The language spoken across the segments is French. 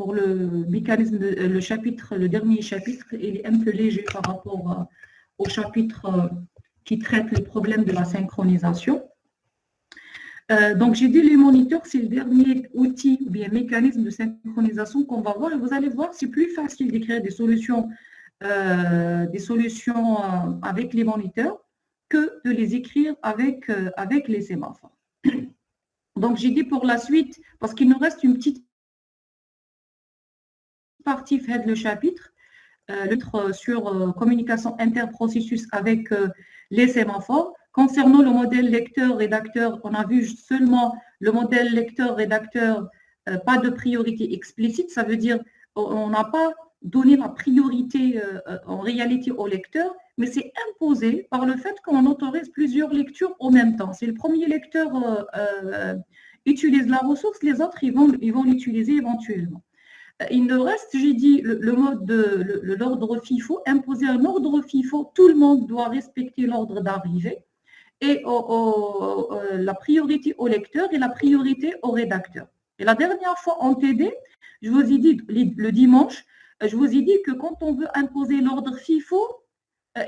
pour le mécanisme, le chapitre, le dernier chapitre, il est un peu léger par rapport au chapitre qui traite les problèmes de la synchronisation. Donc, j'ai dit les moniteurs, c'est le dernier outil ou bien mécanisme de synchronisation qu'on va voir. Et vous allez voir, c'est plus facile d'écrire des solutions avec les moniteurs que de les écrire avec les sémaphores. Donc, j'ai dit pour la suite, parce qu'il nous reste une petite partie fait le chapitre, sur communication interprocessus avec les sémaphores. Concernant le modèle lecteur-rédacteur, on a vu seulement le modèle lecteur-rédacteur, pas de priorité explicite, ça veut dire on n'a pas donné la priorité en réalité au lecteur, mais c'est imposé par le fait qu'on autorise plusieurs lectures en même temps. Si le premier lecteur utilise la ressource, les autres ils vont l'utiliser éventuellement. Il nous reste, j'ai dit, le mode de l'ordre FIFO, imposer un ordre FIFO, tout le monde doit respecter l'ordre d'arrivée, et la priorité au lecteur et la priorité au rédacteur. Et la dernière fois en TD, je vous ai dit, le dimanche, je vous ai dit que quand on veut imposer l'ordre FIFO,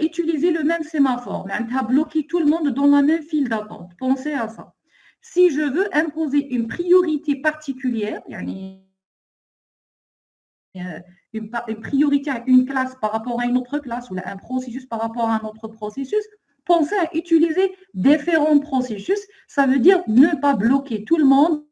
utilisez le même sémaphore, mais on a bloqué tout le monde dans la même file d'attente. Pensez à ça. Si je veux imposer une priorité particulière, une priorité à une classe par rapport à une autre classe ou un processus par rapport à un autre processus, pensez à utiliser différents processus. Ça veut dire ne pas bloquer tout le monde,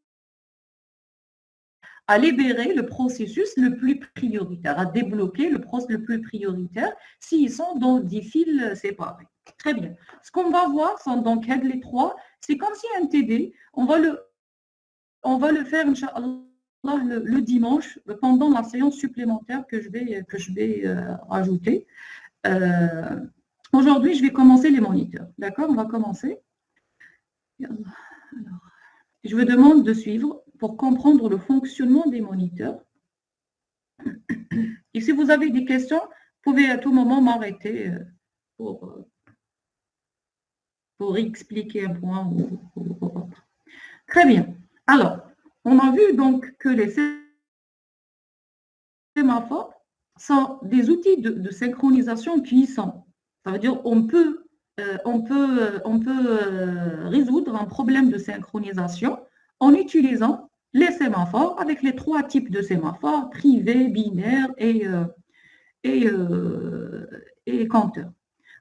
à libérer le processus le plus prioritaire, à débloquer le processus le plus prioritaire s'ils sont dans des files séparées. Très bien. Ce qu'on va voir sont donc les trois. C'est comme si un TD, on va le faire, Inch'Allah, le dimanche pendant la séance supplémentaire que je vais rajouter. Aujourd'hui, je vais commencer les moniteurs. D'accord? On va commencer. Alors, je vous demande de suivre pour comprendre le fonctionnement des moniteurs. Et si vous avez des questions, vous pouvez à tout moment m'arrêter pour expliquer un point ou autre. Très bien. Alors, on a vu donc que les sémaphores sont des outils de synchronisation puissants. Ça veut dire qu'on peut résoudre un problème de synchronisation en utilisant les sémaphores avec les trois types de sémaphores, privé, binaire et compteur.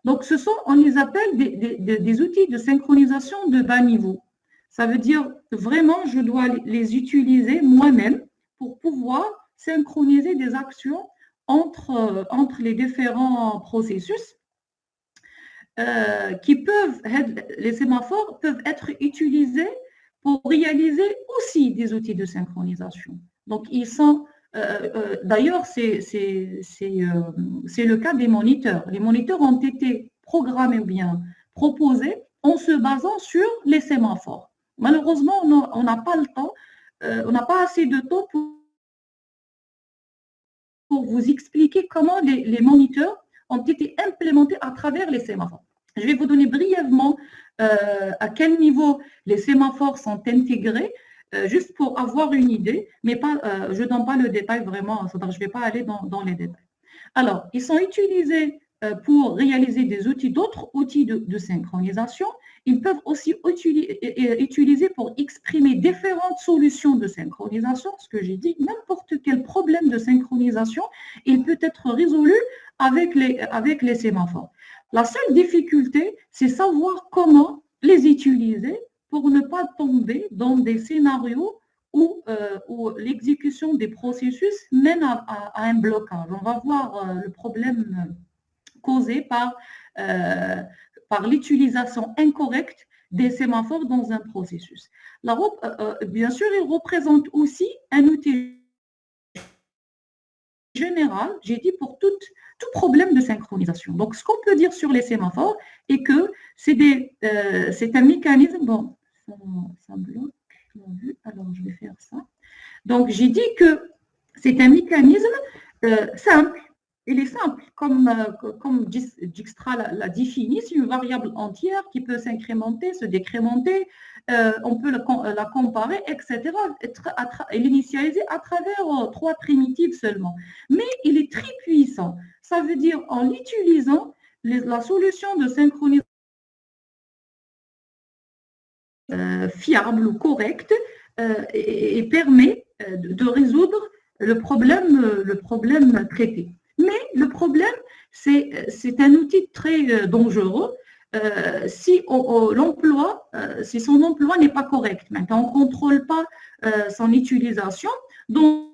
Donc, on les appelle des outils de synchronisation de bas niveau. Ça veut dire que vraiment, je dois les utiliser moi-même pour pouvoir synchroniser des actions entre les différents processus les sémaphores peuvent être utilisés pour réaliser aussi des outils de synchronisation. Donc, ils sont, d'ailleurs, c'est le cas des moniteurs. Les moniteurs ont été programmés ou bien proposés en se basant sur les sémaphores. Malheureusement, on n'a pas le temps, on n'a pas assez de temps pour vous expliquer comment les moniteurs ont été implémentés à travers les sémaphores. Je vais vous donner brièvement à quel niveau les sémaphores sont intégrés, juste pour avoir une idée, mais pas, je ne donne pas le détail vraiment, je ne vais pas aller dans les détails. Alors, ils sont utilisés pour réaliser d'autres outils de synchronisation. Ils peuvent aussi utiliser pour exprimer différentes solutions de synchronisation. Ce que j'ai dit, n'importe quel problème de synchronisation, il peut être résolu avec les sémaphores. La seule difficulté, c'est savoir comment les utiliser pour ne pas tomber dans des scénarios où l'exécution des processus mène à un blocage. On va voir le problème causé par l'utilisation incorrecte des sémaphores dans un processus. Bien sûr, il représente aussi un outil général, j'ai dit, pour tout problème de synchronisation. Donc, ce qu'on peut dire sur les sémaphores est que c'est un mécanisme, bon, ça bloque, alors je vais faire ça. Donc, j'ai dit que c'est un mécanisme simple. Il est simple, comme Dijkstra l'a défini, c'est une variable entière qui peut s'incrémenter, se décrémenter, on peut la comparer, etc. Et l'initialiser à travers 3 primitives seulement. Mais il est très puissant. Ça veut dire en l'utilisant, la solution de synchronisation fiable ou correcte et permet de résoudre le problème traité. Mais le problème, c'est un outil très dangereux si son emploi n'est pas correct. Maintenant, on ne contrôle pas son utilisation. Donc,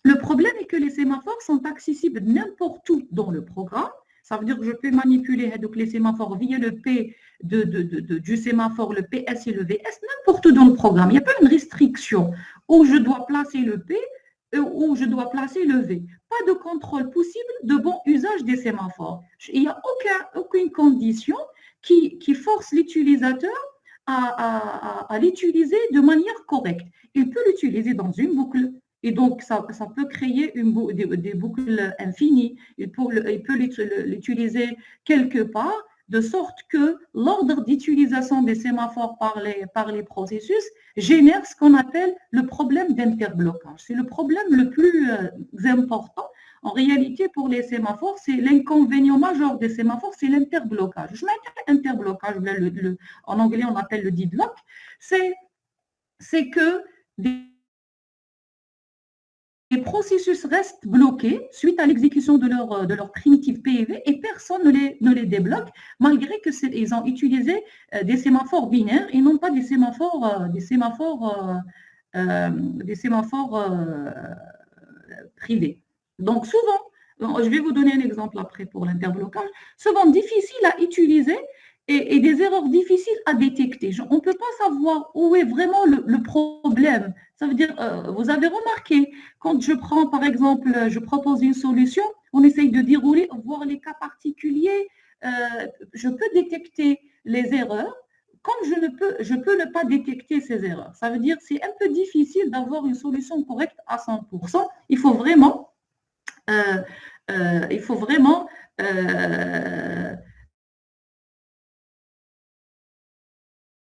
le problème est que les sémaphores sont accessibles n'importe où dans le programme. Ça veut dire que je peux manipuler donc, les sémaphores via le P du sémaphore, le PS et le VS, n'importe où dans le programme. Il n'y a pas une restriction où je dois placer le P où je dois placer le V. Pas de contrôle possible de bon usage des sémaphores. Il n'y a aucune condition qui force l'utilisateur à l'utiliser de manière correcte. Il peut l'utiliser dans une boucle. Et donc, ça peut créer des boucles infinies. Il peut l'utiliser quelque part, de sorte que l'ordre d'utilisation des sémaphores par les processus génère ce qu'on appelle le problème d'interblocage. C'est le problème le plus important. En réalité, pour les sémaphores, c'est l'inconvénient majeur des sémaphores, c'est l'interblocage. Je mets interblocage, en anglais, on appelle le deadlock. C'est que les processus restent bloqués suite à l'exécution de leur primitive PEV et personne ne les débloque, malgré qu'ils ont utilisé des sémaphores binaires et non pas des sémaphores privés. Donc souvent, je vais vous donner un exemple après pour l'interblocage, souvent difficile à utiliser et des erreurs difficiles à détecter. On ne peut pas savoir où est vraiment le problème. Ça veut dire, vous avez remarqué, quand je prends, par exemple, je propose une solution, on essaye de dérouler, voir les cas particuliers, je peux détecter les erreurs, comme je peux ne pas détecter ces erreurs. Ça veut dire que c'est un peu difficile d'avoir une solution correcte à 100%. Il faut vraiment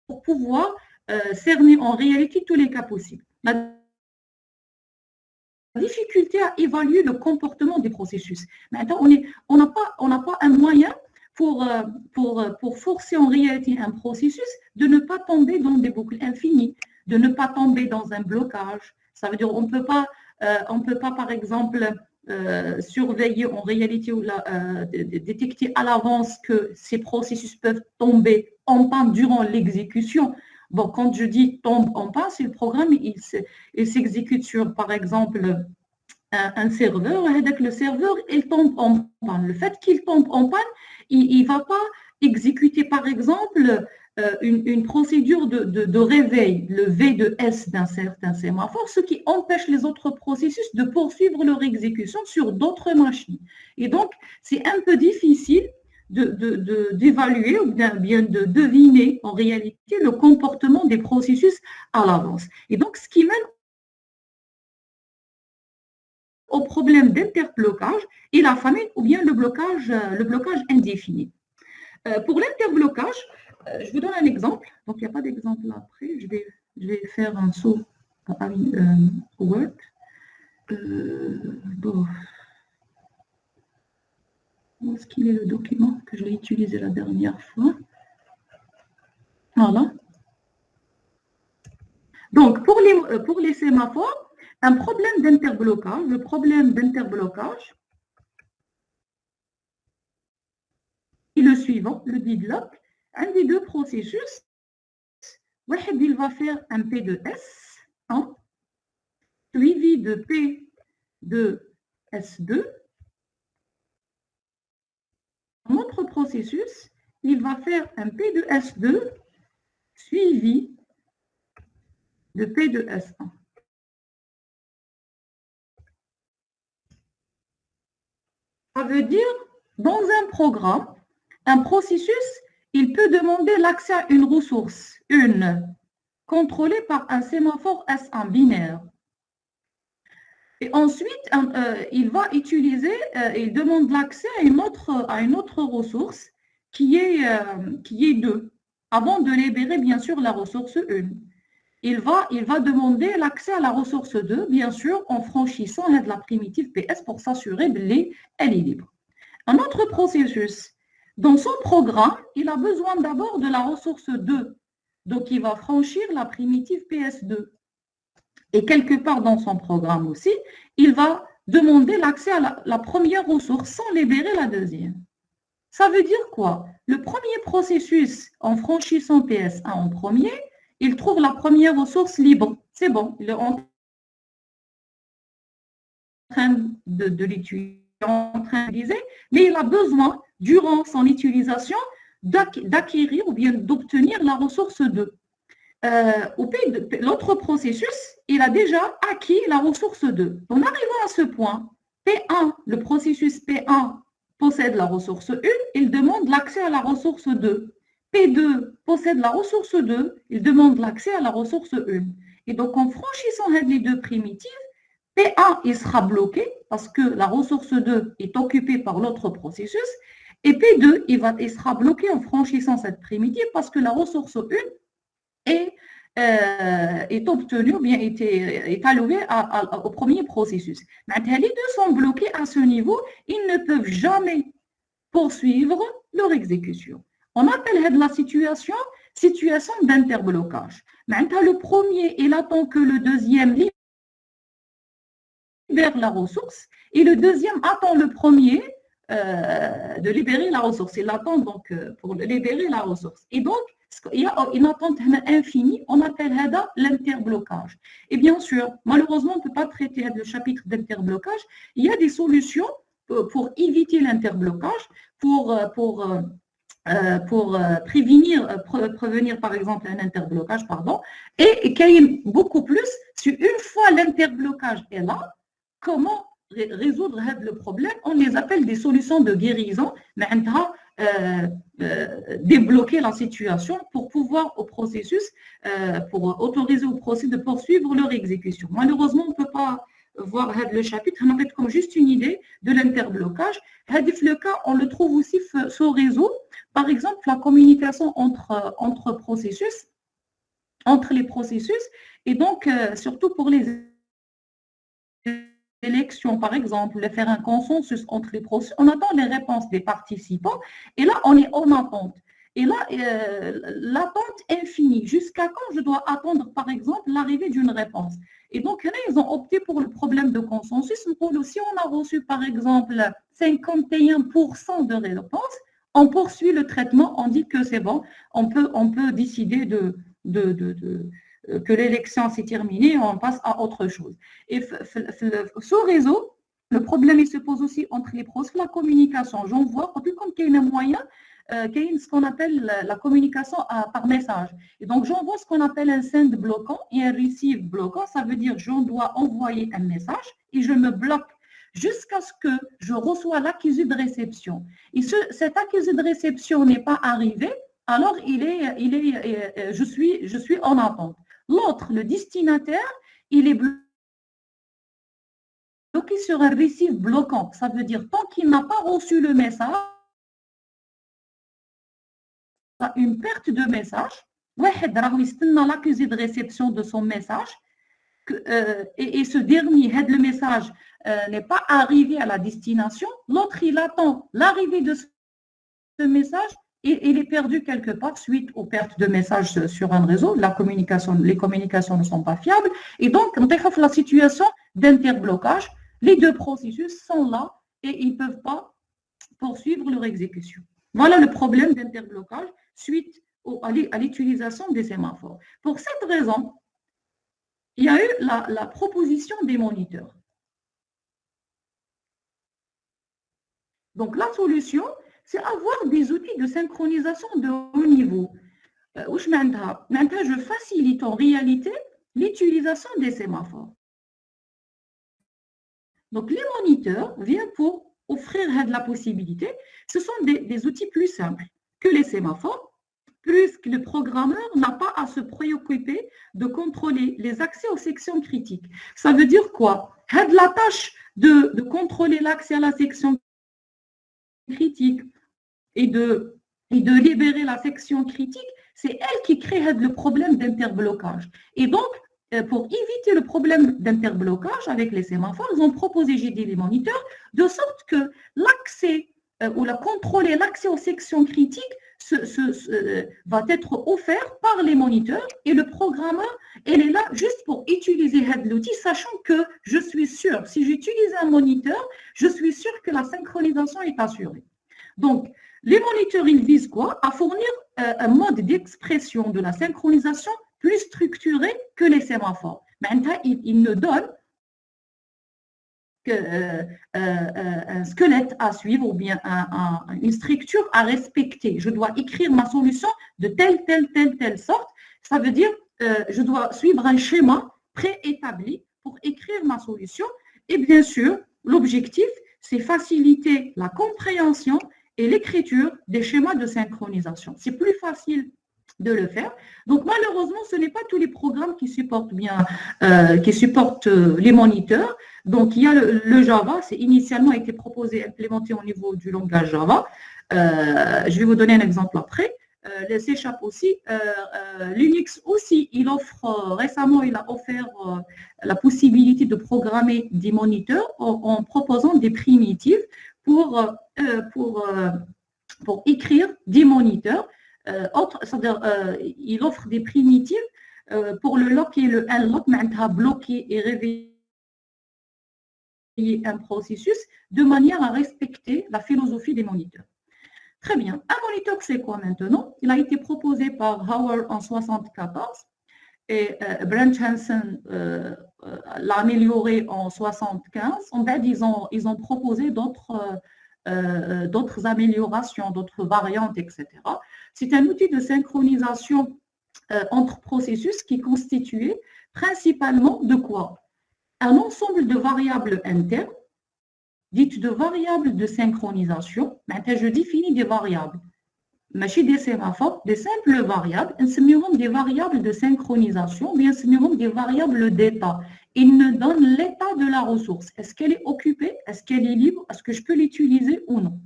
pour pouvoir cerner en réalité tous les cas possibles. La difficulté à évaluer le comportement des processus. Maintenant, on n'a pas un moyen pour forcer en réalité un processus de ne pas tomber dans des boucles infinies, de ne pas tomber dans un blocage. Ça veut dire qu'on ne peut pas, par exemple, surveiller en réalité ou détecter à l'avance que ces processus peuvent tomber en panne durant l'exécution. Bon, quand je dis tombe en panne, c'est le programme, il s'exécute sur, par exemple, un serveur, et donc le serveur, il tombe en panne. Le fait qu'il tombe en panne, il ne va pas exécuter, par exemple, une procédure de réveil, le V de S d'un certain sémaphore, ce qui empêche les autres processus de poursuivre leur exécution sur d'autres machines. Et donc, c'est un peu difficile d'évaluer ou bien de deviner en réalité le comportement des processus à l'avance. Et donc, ce qui mène au problème d'interblocage et la famine ou bien le blocage indéfini. Pour l'interblocage, je vous donne un exemple. Donc, il n'y a pas d'exemple après. Je vais faire un saut à Word. Bon. Où est-ce qu'il est le document que je l'ai utilisé la dernière fois? Voilà. Donc, pour les sémaphores, un problème d'interblocage, le problème d'interblocage est le suivant, le deadlock. Un des deux processus, il va faire un P de S1 suivi de P de S2. Un autre processus, il va faire un P de S2 suivi de P de S1. Ça veut dire, dans un programme, un processus, il peut demander l'accès à une ressource, contrôlée par un sémaphore S1 binaire. Et ensuite, il va utiliser, il demande l'accès à une autre ressource qui est 2. avant de libérer, bien sûr, la ressource 1. Il va demander l'accès à la ressource 2, bien sûr, en franchissant la primitive PS pour s'assurer qu'elle est libre. Un autre processus, dans son programme, il a besoin d'abord de la ressource 2. Donc, il va franchir la primitive PS2. Et quelque part dans son programme aussi, il va demander l'accès à la première ressource sans libérer la deuxième. Ça veut dire quoi? Le premier processus, en franchissant PS1 en premier, il trouve la première ressource libre. C'est bon, il est en train de l'utiliser, mais il a besoin, durant son utilisation, d'acquérir ou bien d'obtenir la ressource 2. L'autre processus, il a déjà acquis la ressource 2. En arrivant à ce point, P1, le processus P1 possède la ressource 1, il demande l'accès à la ressource 2. P2 possède la ressource 2, il demande l'accès à la ressource 1. Et donc, en franchissant les deux primitives, P1, il sera bloqué parce que la ressource 2 est occupée par l'autre processus, et P2, il sera bloqué en franchissant cette primitive parce que la ressource 1 est obtenue ou bien est allouée au premier processus. Maintenant, les deux sont bloqués à ce niveau, ils ne peuvent jamais poursuivre leur exécution. On appelle la situation d'interblocage. Maintenant, le premier, il attend que le deuxième libère la ressource et le deuxième attend le premier de libérer la ressource. Il attend donc pour libérer la ressource. Et donc, il y a une attente infinie, on appelle l'interblocage. Et bien sûr, malheureusement, on ne peut pas traiter le chapitre d'interblocage. Il y a des solutions pour éviter l'interblocage, pour prévenir par exemple un interblocage, et qu'il y ait beaucoup plus, si une fois l'interblocage est là, comment résoudre le problème? On les appelle des solutions de guérison, mais débloquer la situation pour pouvoir au processus, pour autoriser au processus de poursuivre leur exécution. Malheureusement, on ne peut pas voir le chapitre, on a comme juste une idée de l'interblocage. Le cas, on le trouve aussi sur réseau. Par exemple, la communication entre les processus, et donc surtout pour les élections, par exemple, de faire un consensus entre les processus, on attend les réponses des participants, et là, on est en attente. Et là, l'attente infinie, jusqu'à quand je dois attendre, par exemple, l'arrivée d'une réponse. Et donc, là, ils ont opté pour le problème de consensus. Si on a reçu, par exemple, 51% de réponses, on poursuit le traitement, on dit que c'est bon, on peut décider que l'élection s'est terminée, on passe à autre chose. Et ce réseau, le problème, il se pose aussi entre les processus, la communication. J'en vois, comme qu'il y a un moyen, qu'il y a ce qu'on appelle la communication par message. Et donc, j'envoie ce qu'on appelle un send bloquant et un receive bloquant. Ça veut dire que je dois envoyer un message et je me bloque jusqu'à ce que je reçois l'accusé de réception. Et cet accusé de réception n'est pas arrivé, alors je suis en attente. L'autre, le destinataire, il est bloqué sur un receive bloquant. Ça veut dire tant qu'il n'a pas reçu le message, une perte de message. L'accusé de réception de son message, et ce dernier, le message n'est pas arrivé à la destination. L'autre, il attend l'arrivée de ce message et il est perdu quelque part suite aux pertes de messages sur un réseau. Les communications ne sont pas fiables. Et donc, on a la situation d'interblocage. Les deux processus sont là et ils ne peuvent pas poursuivre leur exécution. Voilà le problème d'interblocage suite à l'utilisation des sémaphores. Pour cette raison, il y a eu la proposition des moniteurs. Donc, la solution, c'est avoir des outils de synchronisation de haut niveau. Je facilite en réalité l'utilisation des sémaphores. Donc, les moniteurs viennent pour offrir la possibilité. Ce sont des outils plus simples que les sémaphores, puisque le programmeur n'a pas à se préoccuper de contrôler les accès aux sections critiques. Ça veut dire quoi? La tâche de contrôler l'accès à la section critique et de libérer la section critique, c'est elle qui crée le problème d'interblocage. Et donc, pour éviter le problème d'interblocage avec les sémaphores, ils ont proposé, j'ai dit, les moniteurs, de sorte que l'accès ou contrôler l'accès aux sections critiques va être offert par les moniteurs et le programmeur, elle est là juste pour utiliser l'outil, sachant que je suis sûr, si j'utilise un moniteur, je suis sûr que la synchronisation est assurée. Donc, les moniteurs, ils visent quoi? À fournir un mode d'expression de la synchronisation plus structuré que les sémaphores. Maintenant, ils ne donnent un squelette à suivre ou bien une structure à respecter. Je dois écrire ma solution de telle sorte. Ça veut dire je dois suivre un schéma préétabli pour écrire ma solution. Et bien sûr, l'objectif, c'est faciliter la compréhension et l'écriture des schémas de synchronisation. C'est plus facile de le faire. Donc, malheureusement, ce n'est pas tous les programmes qui supportent bien, les moniteurs. Donc, il y a le Java, c'est initialement été proposé, implémenté au niveau du langage Java. Je vais vous donner un exemple après. Le C# aussi, Linux aussi, il offre, récemment, il a offert la possibilité de programmer des moniteurs en proposant des primitives pour écrire des moniteurs. C'est-à-dire, il offre des primitives pour le lock et le unlock, bloquer et réveiller un processus de manière à respecter la philosophie des moniteurs. Très bien. Un moniteur, c'est quoi maintenant? Il a été proposé par Howard en 1974 et Brent Hansen l'a amélioré en 1975. En fait, ils ont proposé d'autres améliorations, d'autres variantes, etc. C'est un outil de synchronisation entre processus qui est constitué principalement de quoi? Un ensemble de variables internes, dites de variables de synchronisation. Maintenant, je définis des variables. ماشي des sémaphores, des simples variables, نسميهم des variables de synchronisation, bien نسميهم des variables d'état. Ils nous donnent l'état de la ressource. Est-ce qu'elle est occupée? Est-ce qu'elle est libre? Est-ce que je peux l'utiliser ou non?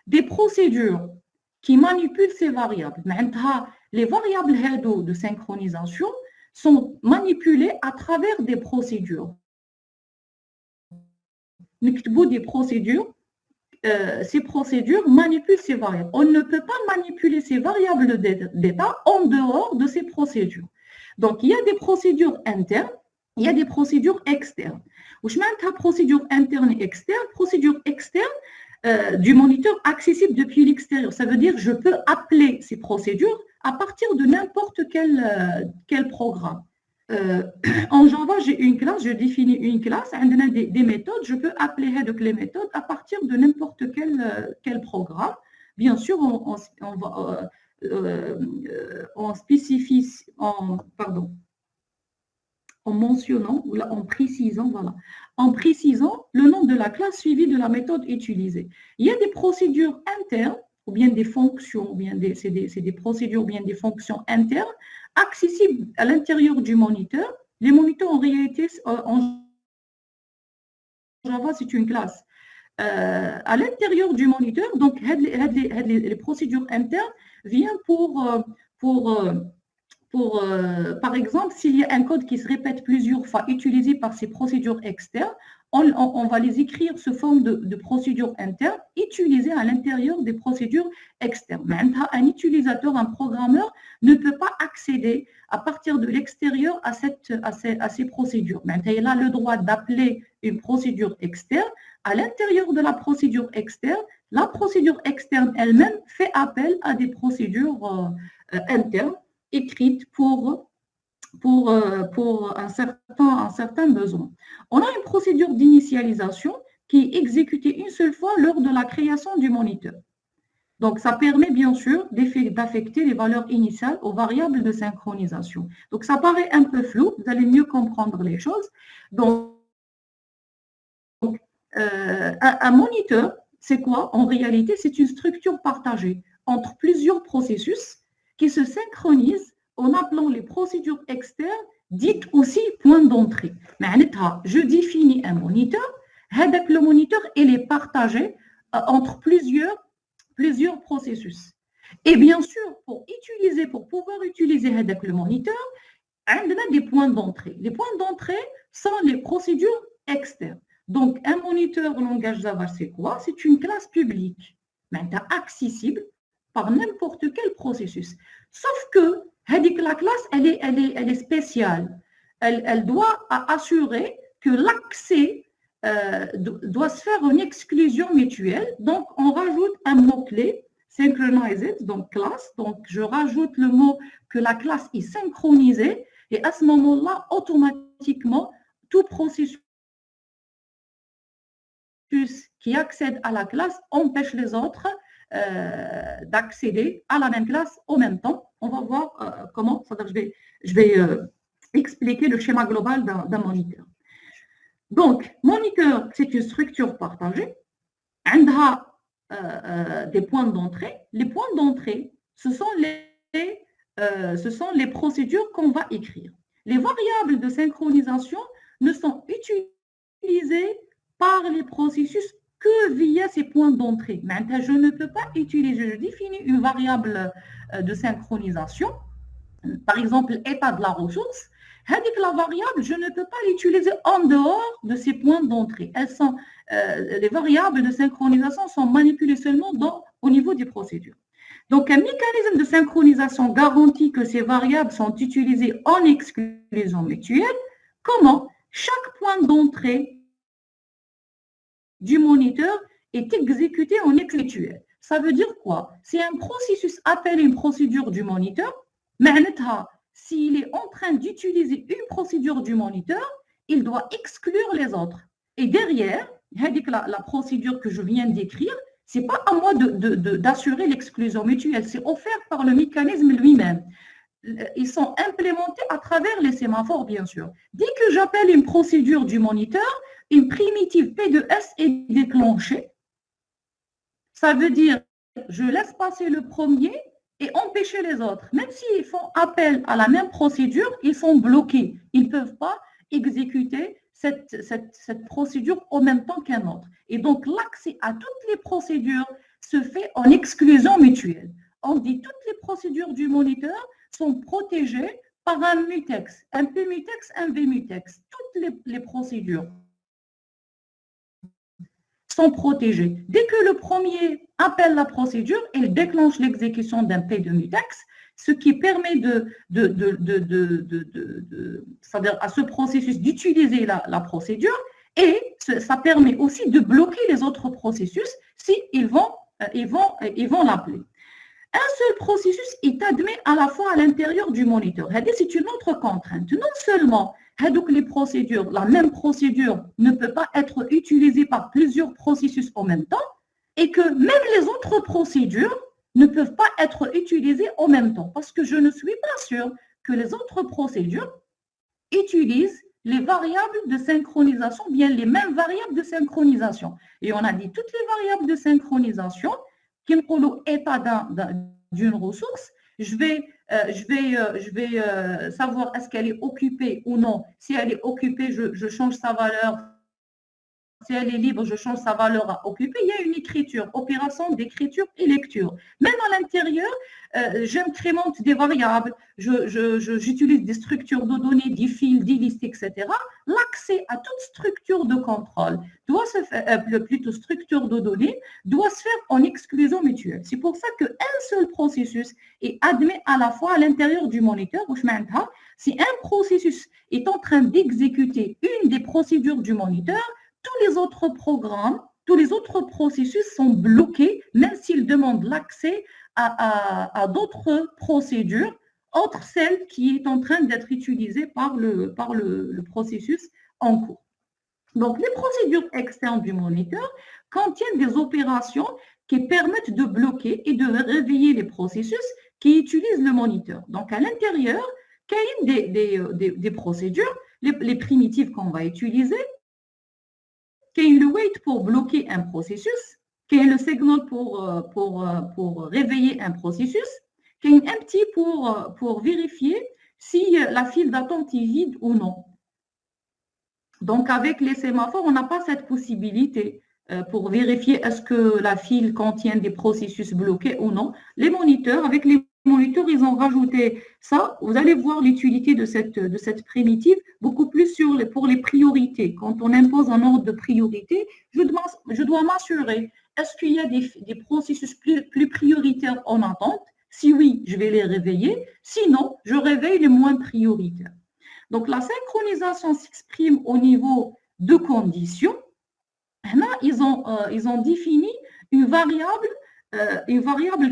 Des procédures qui manipulent ces variables. Les variables de synchronisation sont manipulées à travers des procédures. Des procédures. Ces procédures manipulent ces variables. On ne peut pas manipuler ces variables d'état en dehors de ces procédures. Donc, il y a des procédures internes, il y a des procédures externes. Je mets la procédure interne et externe. Procédure externe du moniteur accessible depuis l'extérieur. Ça veut dire que je peux appeler ces procédures à partir de n'importe quel programme. En Java, j'ai une classe, je définis une classe, on a des méthodes, je peux appeler les méthodes à partir de n'importe quel programme. Bien sûr, on spécifie, en mentionnant, ou là, en précisant, voilà, en précisant le nom de la classe suivi de la méthode utilisée. Il y a des procédures internes, ou bien des fonctions, ou bien c'est des procédures, ou bien des fonctions internes, accessibles à l'intérieur du moniteur. Les moniteurs, en réalité, en Java, c'est une classe. À l'intérieur du moniteur, donc, les procédures internes viennent par exemple, s'il y a un code qui se répète plusieurs fois utilisé par ces procédures externes, on va les écrire sous forme de procédures internes utilisées à l'intérieur des procédures externes. Maintenant, un utilisateur, un programmeur ne peut pas accéder à partir de l'extérieur à ces procédures. Maintenant, il a le droit d'appeler une procédure externe. À l'intérieur de la procédure externe, la procédure externe elle-même fait appel à des procédures internes écrites pour un certain besoin. On a une procédure d'initialisation qui est exécutée une seule fois lors de la création du moniteur. Donc, ça permet bien sûr d'affecter les valeurs initiales aux variables de synchronisation. Donc, ça paraît un peu flou, vous allez mieux comprendre les choses. Donc, un moniteur, c'est quoi? En réalité, c'est une structure partagée entre plusieurs processus qui se synchronisent en appelant les procédures externes, dites aussi points d'entrée. Je définis un moniteur, le moniteur il est partagé entre plusieurs processus. Et bien sûr, pour pouvoir utiliser le moniteur, on a des points d'entrée. Les points d'entrée sont les procédures externes. Donc, un moniteur langage Java, c'est quoi? C'est une classe publique, maintenant accessible par n'importe quel processus. Sauf que la classe, elle est spéciale. Elle doit assurer que l'accès doit se faire en exclusion mutuelle. Donc, on rajoute un mot-clé, synchronized, donc classe. Donc, je rajoute le mot que la classe est synchronisée. Et à ce moment-là, automatiquement, tout processus qui accède à la classe empêche les autres d'accéder à la même classe en même temps. On va voir comment. Je vais expliquer le schéma global d'un moniteur. Donc, moniteur, c'est une structure partagée. Elle a des points d'entrée. Les points d'entrée, ce sont les procédures qu'on va écrire. Les variables de synchronisation ne sont utilisées par les processus que via ces points d'entrée. Maintenant, je ne peux pas utiliser, je définis une variable de synchronisation, par exemple, état de la ressource. La variable, je ne peux pas l'utiliser en dehors de ces points d'entrée. Les variables de synchronisation sont manipulées seulement au niveau des procédures. Donc, un mécanisme de synchronisation garantit que ces variables sont utilisées en exclusion mutuelle. Comment? Chaque point d'entrée du moniteur est exécuté en exclusion mutuelle. Ça veut dire quoi? Si un processus appelle une procédure du moniteur, s'il est en train d'utiliser une procédure du moniteur, il doit exclure les autres. Et derrière, la procédure que je viens d'écrire, ce n'est pas à moi d'assurer l'exclusion mutuelle, c'est offert par le mécanisme lui-même. Ils sont implémentés à travers les sémaphores, bien sûr. Dès que j'appelle une procédure du moniteur, une primitive P2S est déclenchée. Ça veut dire, je laisse passer le premier et empêcher les autres. Même s'ils font appel à la même procédure, ils sont bloqués. Ils ne peuvent pas exécuter cette procédure en même temps qu'un autre. Et donc, l'accès à toutes les procédures se fait en exclusion mutuelle. On dit toutes les procédures du moniteur sont protégées par un mutex, un pmutex, un vmutex. Toutes les procédures sont protégées. Dès que le premier appelle la procédure, il déclenche l'exécution d'un P de mutex, ce qui permet c'est-à-dire à ce processus d'utiliser la procédure, et ça permet aussi de bloquer les autres processus s'ils vont l'appeler. Un seul processus est admis à la fois à l'intérieur du moniteur. C'est une autre contrainte. Non seulement les procédures, la même procédure ne peut pas être utilisée par plusieurs processus en même temps, et que même les autres procédures ne peuvent pas être utilisées en même temps, parce que je ne suis pas sûre que les autres procédures utilisent les variables de synchronisation, bien les mêmes variables de synchronisation. Et on a dit toutes les variables de synchronisation qui nous état d'une ressource, je vais savoir est-ce qu'elle est occupée ou non. Si elle est occupée, je change sa valeur. Si elle est libre, je change sa valeur à occupée. Il y a une écriture, opération d'écriture et lecture. Même à l'intérieur, j'incrémente des variables, j'utilise des structures de données, des fils, des listes, etc. L'accès à toute structure de contrôle doit se faire, plutôt structure de données, doit se faire en exclusion mutuelle. C'est pour ça qu'un seul processus est admis à la fois à l'intérieur du moniteur. Si un processus est en train d'exécuter une des procédures du moniteur, tous les autres programmes, tous les autres processus sont bloqués, même s'ils demandent l'accès à d'autres procédures, autres celles qui est en train d'être utilisées par le processus en cours. Donc, les procédures externes du moniteur contiennent des opérations qui permettent de bloquer et de réveiller les processus qui utilisent le moniteur. Donc, à l'intérieur, il y a des procédures, les primitives qu'on va utiliser, qu'il y a le wait pour bloquer un processus, qu'il y a le signal pour réveiller un processus, qu'il y a un empty pour vérifier si la file d'attente est vide ou non. Donc, avec les sémaphores, on n'a pas cette possibilité pour vérifier est-ce que la file contient des processus bloqués ou non. Les moniteurs, avec les moniteurs, ils ont rajouté ça. Vous allez voir l'utilité de cette primitive beaucoup plus pour les priorités. Quand on impose un ordre de priorité, je dois m'assurer, est-ce qu'il y a des processus plus prioritaires en attente? Si oui, je vais les réveiller. Sinon, je réveille les moins prioritaires. Donc, la synchronisation s'exprime au niveau de conditions. Là, ils ont défini une variable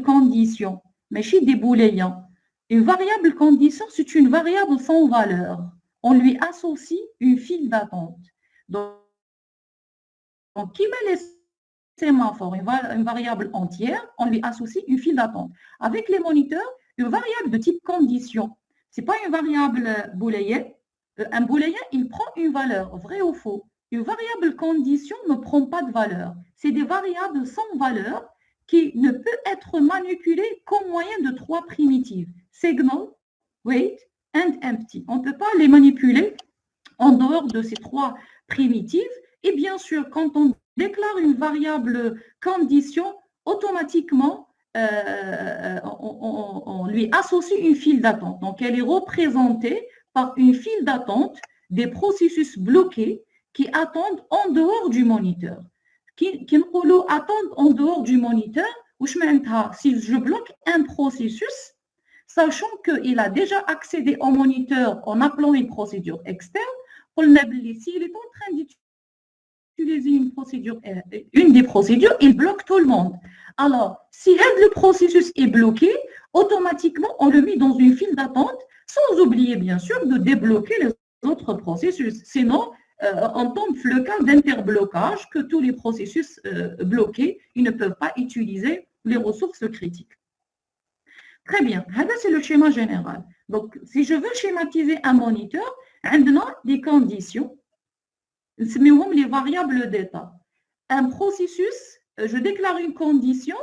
condition, mais chez des booléens. Une variable condition, c'est une variable sans valeur. On lui associe une file d'attente. Donc, qui met les sémaphores, une variable entière, on lui associe une file d'attente. Avec les moniteurs, une variable de type condition. Ce n'est pas une variable booléenne. Un booléen, il prend une valeur, vrai ou faux. Une variable condition ne prend pas de valeur. C'est des variables sans valeur qui ne peuvent être manipulées qu'au moyen de 3 primitives. Signal, wait and empty. On ne peut pas les manipuler en dehors de ces 3 primitives. Et bien sûr, quand on déclare une variable condition, automatiquement, on lui associe une file d'attente. Donc, elle est représentée par une file d'attente des processus bloqués qui attendent en dehors du moniteur. Qui attendent en dehors du moniteur, si je bloque un processus, sachant qu'il a déjà accédé au moniteur en appelant une procédure externe, s'il est en train d'utiliser une des procédures, il bloque tout le monde. Alors, si le processus est bloqué, automatiquement, on le met dans une file d'attente, sans oublier, bien sûr, de débloquer les autres processus. Sinon, on tombe le cas d'interblocage, que tous les processus bloqués, ils ne peuvent pas utiliser les ressources critiques. Très bien, c'est le schéma général. Donc, si je veux schématiser un moniteur, on a des conditions, les variables d'état. Un processus, je déclare une condition,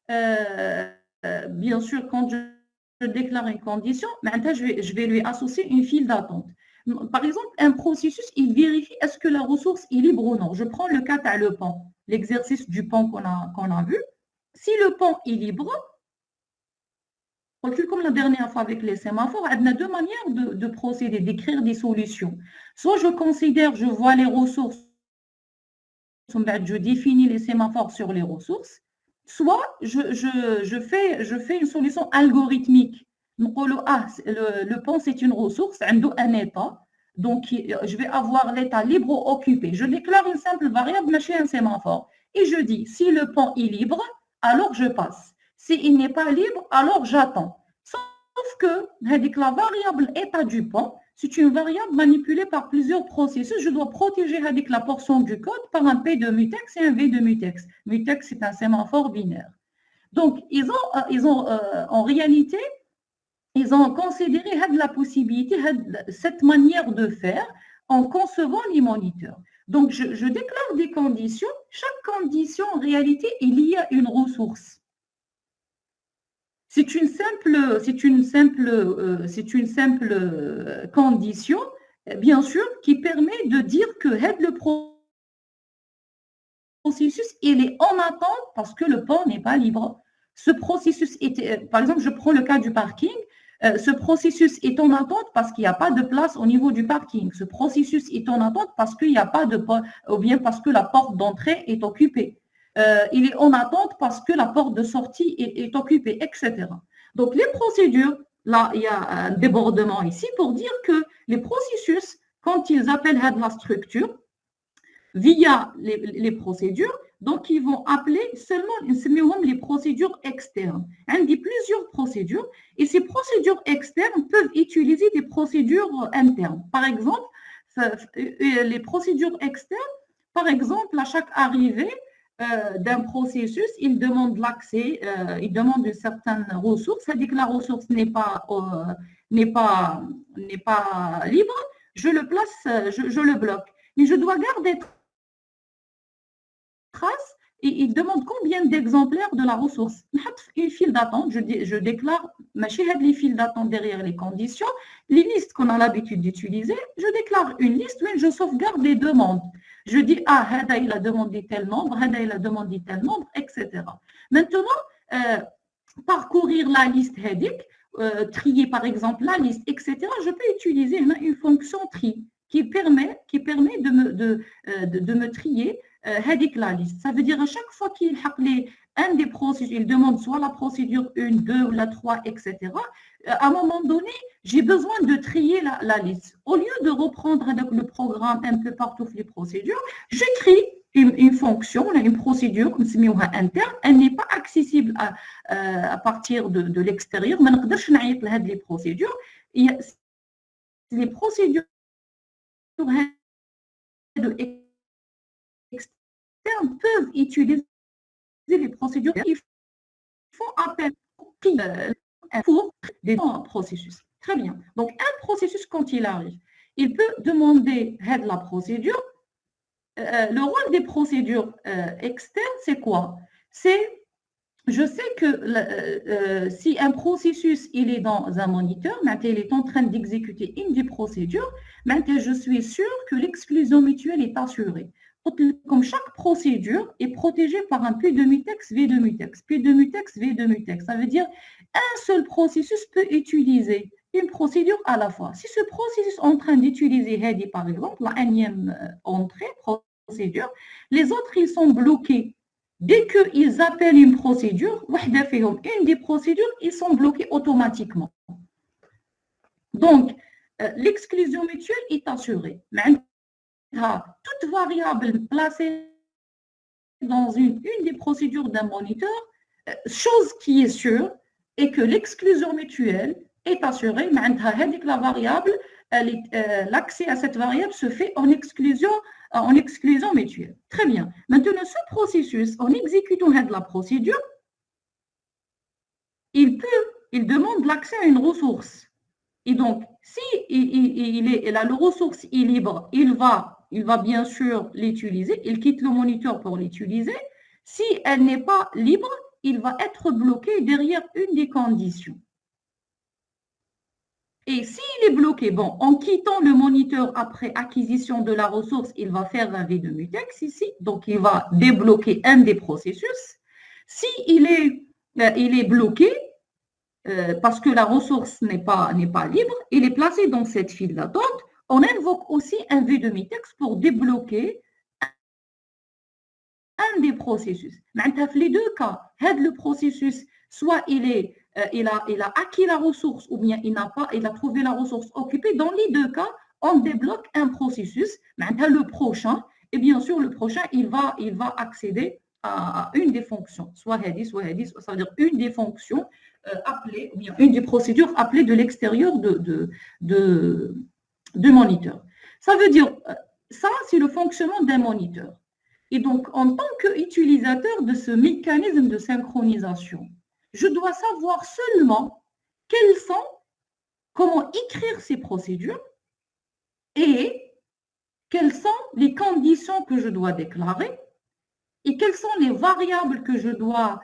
bien sûr, quand je déclare une condition, maintenant je vais lui associer une file d'attente. Par exemple, un processus, il vérifie est-ce que la ressource est libre ou non. Je prends le cas de le pont, l'exercice du pont qu'on a vu. Si le pont est libre, comme la dernière fois avec les sémaphores, on a 2 manières de procéder, d'écrire des solutions. Soit je considère, je vois les ressources, je définis les sémaphores sur les ressources, soit je fais une solution algorithmique. Le pont, c'est une ressource, un état. Donc, je vais avoir l'état libre ou occupé. Je déclare une simple variable, mais un sémaphore. Et je dis, si le pont est libre, alors je passe. S'il n'est pas libre, alors j'attends. Sauf que la variable état du pont, c'est une variable manipulée par plusieurs processus. Je dois protéger la portion du code par un P de mutex et un V de mutex. Mutex, c'est un sémaphore binaire. Donc, en réalité, ils ont considéré la possibilité, cette manière de faire en concevant les moniteurs. Donc, je déclare des conditions. Chaque condition, en réalité, il y a une ressource. C'est une simple condition, bien sûr, qui permet de dire que le processus, il est en attente parce que le pont n'est pas libre. Ce processus par exemple, je prends le cas du parking. Ce processus est en attente parce qu'il n'y a pas de place au niveau du parking. Ce processus est en attente parce qu'il n'y a pas de porte, ou bien parce que la porte d'entrée est occupée. Il est en attente parce que la porte de sortie est occupée, etc. Donc, les procédures, là, il y a un débordement ici pour dire que les processus, quand ils appellent la structure, via les procédures, donc ils vont appeler seulement les procédures externes. Il y a plusieurs procédures et ces procédures externes peuvent utiliser des procédures internes. Par exemple, les procédures externes, par exemple, à chaque arrivée d'un processus, il demande l'accès, il demande une certaine ressource, c'est-à-dire que la ressource n'est pas libre, je le place, je le bloque. Mais je dois garder trace et il demande combien d'exemplaires de la ressource. Une file d'attente, je déclare les files d'attente derrière les conditions, les listes qu'on a l'habitude d'utiliser, je déclare une liste où je sauvegarde les demandes. Je dis, ah, Hada, il a demandé tel nombre, Hada, il a demandé tel nombre, etc. Maintenant, parcourir la liste Hadik, trier par exemple la liste, etc. Je peux utiliser une fonction tri qui permet de me trier Hadik la liste. Ça veut dire à chaque fois qu'il un des procédures, il demande soit la procédure 1, 2 ou la 3, etc. À un moment donné, j'ai besoin de trier la liste. Au lieu de reprendre le programme un peu partout les procédures, je trie une fonction, une procédure, comme c'est interne, elle n'est pas accessible à partir de l'extérieur. Je ne peux pas les procédures. Les procédures externes peuvent utiliser les procédures qui font appel pour des processus. Très bien. Donc, un processus, quand il arrive, il peut demander la procédure. Le rôle des procédures externes, c'est quoi? C'est, je sais que si un processus il est dans un moniteur, il est en train d'exécuter une des procédures, je suis sûre que l'exclusion mutuelle est assurée. Comme chaque procédure est protégée par un P de mutex, V de mutex, P de mutex, V de mutex. Ça veut dire un seul processus peut utiliser une procédure à la fois. Si ce processus est en train d'utiliser Hadi, par exemple, la énième entrée, procédure, les autres, ils sont bloqués. Dès qu'ils appellent une procédure, une des procédures, ils sont bloqués automatiquement. Donc, l'exclusion mutuelle est assurée. Toute variable placée dans une des procédures d'un moniteur, chose qui est sûre, est que l'exclusion mutuelle est assurée. La variable, l'accès à cette variable se fait en exclusion mutuelle. Très bien. Maintenant, ce processus, en exécutant la procédure, il demande l'accès à une ressource. Et donc, si la ressource est libre, il va bien sûr l'utiliser, il quitte le moniteur pour l'utiliser. Si elle n'est pas libre, il va être bloqué derrière une des conditions. Et s'il est bloqué, bon, en quittant le moniteur après acquisition de la ressource, il va faire un V de mutex ici, donc il va débloquer un des processus. S'il est bloqué, parce que la ressource n'est pas libre, il est placé dans cette file d'attente. On invoque aussi un V de mutex pour débloquer un des processus. Dans les deux cas, le processus, soit il a acquis la ressource ou bien il a trouvé la ressource occupée. Dans les deux cas, on débloque un processus, le prochain, et bien sûr, le prochain, il va accéder à une des fonctions, soit Hadis, ça veut dire une des fonctions appelées, ou bien une des procédures appelées de l'extérieur de moniteur. Ça veut dire, ça, c'est le fonctionnement d'un moniteur. Et donc, en tant qu'utilisateur de ce mécanisme de synchronisation, je dois savoir seulement comment écrire ces procédures et quelles sont les conditions que je dois déclarer et quelles sont les variables que je dois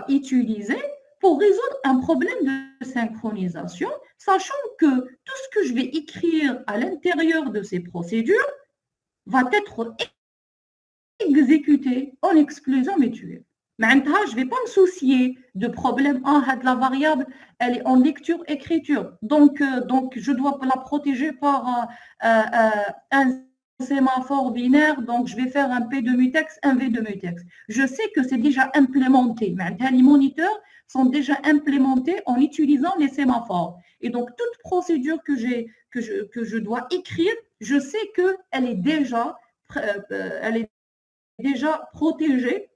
utiliser pour résoudre un problème de synchronisation, sachant que tout ce que je vais écrire à l'intérieur de ces procédures va être exécuté en exclusion mutuelle. Maintenant, je ne vais pas me soucier de problème. La variable, elle est en lecture-écriture. Donc, je dois la protéger par un sémaphore binaire. Donc, je vais faire un P de mutex, un V de mutex. Je sais que c'est déjà implémenté. Maintenant, les moniteurs sont déjà implémentés en utilisant les sémaphores. Et donc, toute procédure que je dois écrire, je sais qu'elle est déjà protégée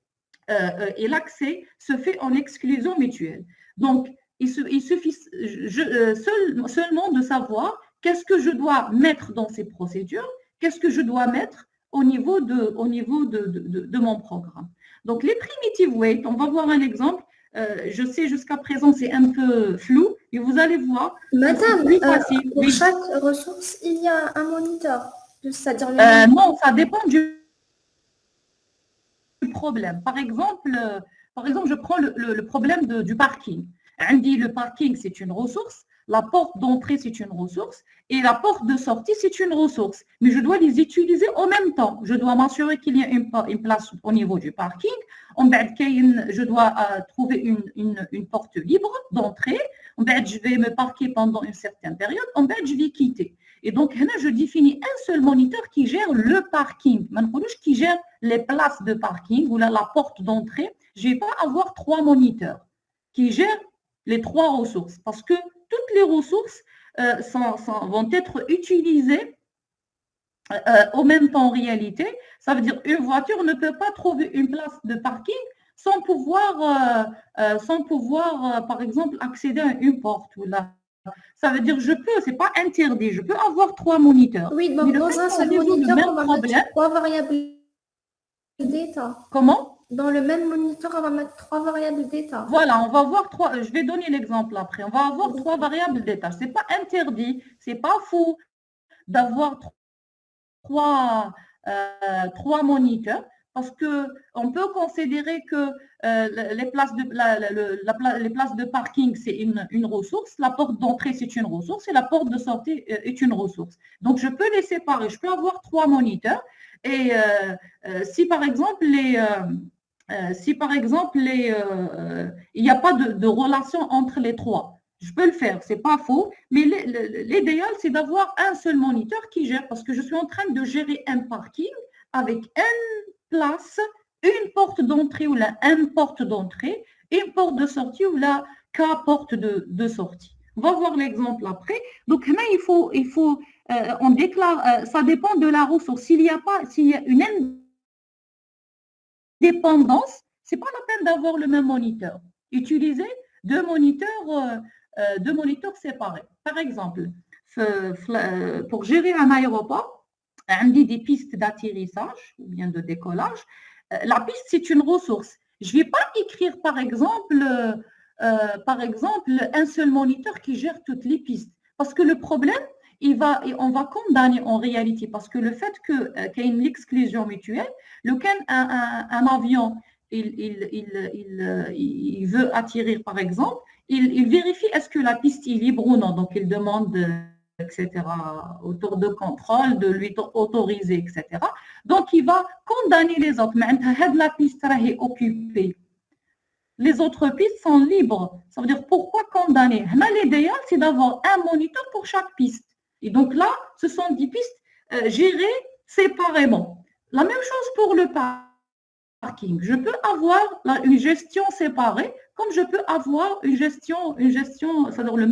et l'accès se fait en exclusion mutuelle. Donc, il suffit seulement de savoir qu'est-ce que je dois mettre dans ces procédures, qu'est-ce que je dois mettre au niveau de mon programme. Donc, les primitive weight, on va voir un exemple. Je sais jusqu'à présent, c'est un peu flou, et vous allez voir. Madame, pour chaque ressource, il y a un moniteur. C'est-à-dire non, ça dépend du problème. Par exemple, je prends le problème du parking. Le parking, c'est une ressource. La porte d'entrée, c'est une ressource et la porte de sortie, c'est une ressource. Mais je dois les utiliser en même temps. Je dois m'assurer qu'il y a une place au niveau du parking. Je dois trouver une porte libre d'entrée. Je vais me parquer pendant une certaine période. Je vais quitter. Et donc, je définis un seul moniteur qui gère le parking. Qui gère les places de parking ou la porte d'entrée. Je ne vais pas avoir 3 moniteurs qui gèrent les 3 ressources parce que toutes les ressources vont être utilisées au même temps en réalité. Ça veut dire une voiture ne peut pas trouver une place de parking sans pouvoir par exemple, accéder à une porte. Ça veut dire je peux, c'est pas interdit, je peux avoir 3 moniteurs. Oui, donc dans un seul moniteur, on va mettre 3 variables d'état. Comment? Dans le même moniteur, on va mettre 3 variables d'état. Voilà, on va avoir 3. Je vais donner l'exemple après. On va avoir 3 variables d'état. C'est pas interdit, c'est pas faux d'avoir 3 moniteurs parce que on peut considérer que les places de parking c'est une ressource, la porte d'entrée c'est une ressource et la porte de sortie est une ressource. Donc je peux les séparer. Je peux avoir 3 moniteurs et si par exemple il n'y a pas de relation entre les 3, je peux le faire, c'est pas faux, mais l'idéal, c'est d'avoir un seul moniteur qui gère, parce que je suis en train de gérer un parking avec une place, une porte d'entrée ou une porte d'entrée, une porte de sortie ou la porte de sortie. On va voir l'exemple après. Donc, là, on déclare, ça dépend de la ressource. S'il y a une indépendance, c'est pas la peine d'avoir le même moniteur. Utiliser 2 moniteurs séparés. Par exemple, pour gérer un aéroport, on dit des pistes d'atterrissage ou bien de décollage. La piste, c'est une ressource. Je ne vais pas écrire, par exemple, un seul moniteur qui gère toutes les pistes. Parce que le problème, on va condamner en réalité, parce que le fait qu'il y ait une exclusion mutuelle, un avion, il veut atterrir, par exemple, il vérifie est-ce que la piste est libre ou non. Donc, il demande, etc., autour de contrôle, de lui autoriser, etc. Donc, il va condamner les autres. Mais la piste est occupée. Les autres pistes sont libres. Ça veut dire pourquoi condamner? L'idéal, c'est d'avoir un moniteur pour chaque piste. Et donc là, ce sont des pistes gérées séparément. La même chose pour le parking. Je peux avoir une gestion séparée, comme je peux avoir une gestion, c'est-à-dire le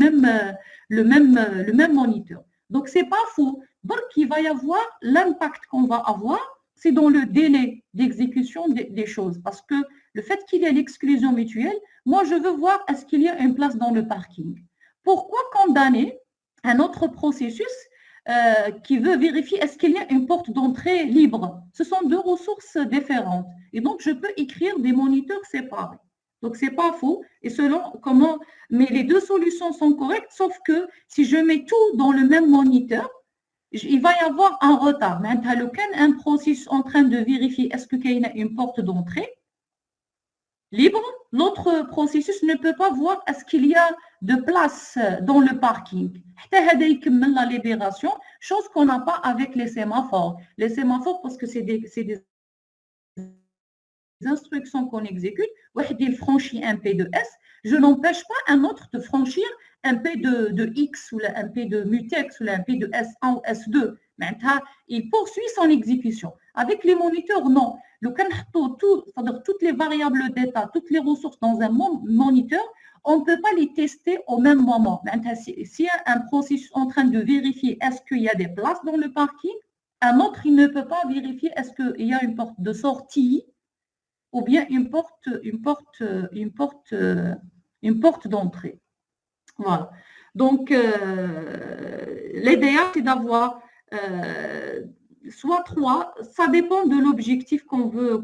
même moniteur. Donc, ce n'est pas faux. Donc, il va y avoir l'impact qu'on va avoir, c'est dans le délai d'exécution des choses. Parce que le fait qu'il y ait l'exclusion mutuelle, moi, je veux voir est-ce qu'il y a une place dans le parking. Pourquoi condamner un autre processus qui veut vérifier est-ce qu'il y a une porte d'entrée libre? Ce sont 2 ressources différentes. Et donc, je peux écrire des moniteurs séparés. Donc, ce n'est pas faux. Et mais les 2 solutions sont correctes, sauf que si je mets tout dans le même moniteur, il va y avoir un retard. Maintenant, un processus en train de vérifier est-ce qu'il y a une porte d'entrée libre, l'autre processus ne peut pas voir est-ce qu'il y a de place dans le parking. La libération, chose qu'on n'a pas avec les sémaphores. Les sémaphores, parce que c'est des instructions qu'on exécute, il franchit un P de S, je n'empêche pas un autre de franchir un P de X ou un P de mutex ou un P de S1 ou S2. Maintenant, il poursuit son exécution. Avec les moniteurs, non. C'est-à-dire toutes les variables d'état, toutes les ressources dans un moniteur, on ne peut pas les tester au même moment. Maintenant, s'il y a un processus en train de vérifier est-ce qu'il y a des places dans le parking, un autre, il ne peut pas vérifier est-ce qu'il y a une porte de sortie ou bien une porte d'entrée. Voilà. Donc, l'idéal, c'est d'avoir soit 3, ça dépend de l'objectif qu'on veut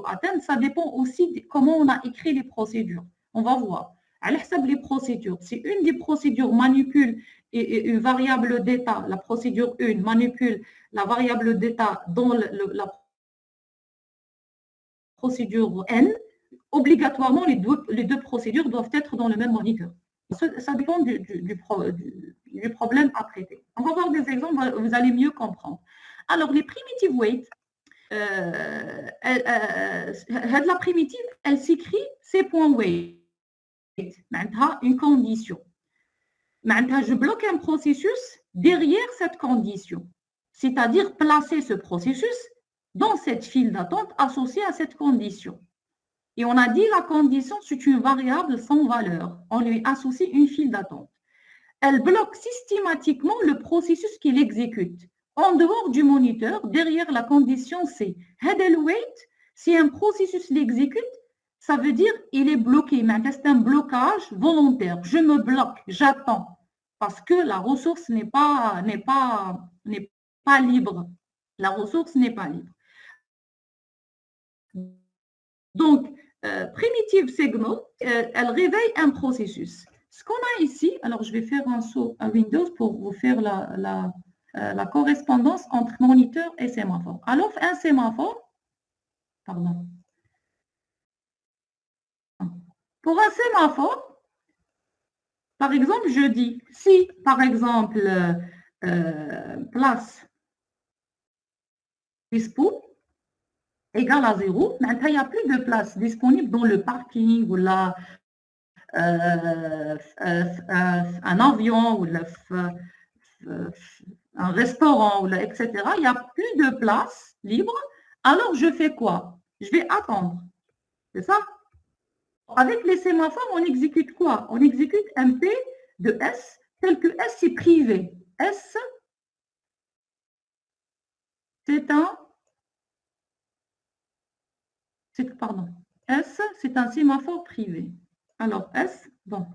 atteindre, ça dépend aussi de comment on a écrit les procédures. On va voir. À l'hsab les procédures, si une des procédures manipule une variable d'état, la procédure 1 manipule la variable d'état dans la procédure N, obligatoirement, les deux procédures doivent être dans le même moniteur. Ça dépend du problème à traiter. On va voir des exemples, vous allez mieux comprendre. Alors, les primitive weight, la primitive, elle s'écrit c'est point weight. Une condition. Je bloque un processus derrière cette condition. C'est-à-dire placer ce processus dans cette file d'attente associée à cette condition. Et on a dit la condition, c'est une variable sans valeur. On lui associe une file d'attente. Elle bloque systématiquement le processus qu'il exécute. En dehors du moniteur, derrière la condition C. Head wait, si un processus l'exécute, ça veut dire qu'il est bloqué. Mais c'est un blocage volontaire. Je me bloque, j'attends. Parce que la ressource n'est pas libre. La ressource n'est pas libre. Donc, primitive signal, elle réveille un processus. Ce qu'on a ici, alors je vais faire un saut à Windows pour vous faire la correspondance entre moniteur et sémaphore. Alors, un sémaphore, pardon. Pour un sémaphore, par exemple, je dis, si par exemple, place dispo égale à 0, il n'y a plus de place disponible dans le parking ou un avion ou un restaurant, etc. Il n'y a plus de place libre. Alors, je fais quoi? Je vais attendre. C'est ça? Avec les sémaphores, on exécute quoi? On exécute un P de S, tel que S c'est privé. S, c'est c'est un sémaphore privé. Alors, S, bon,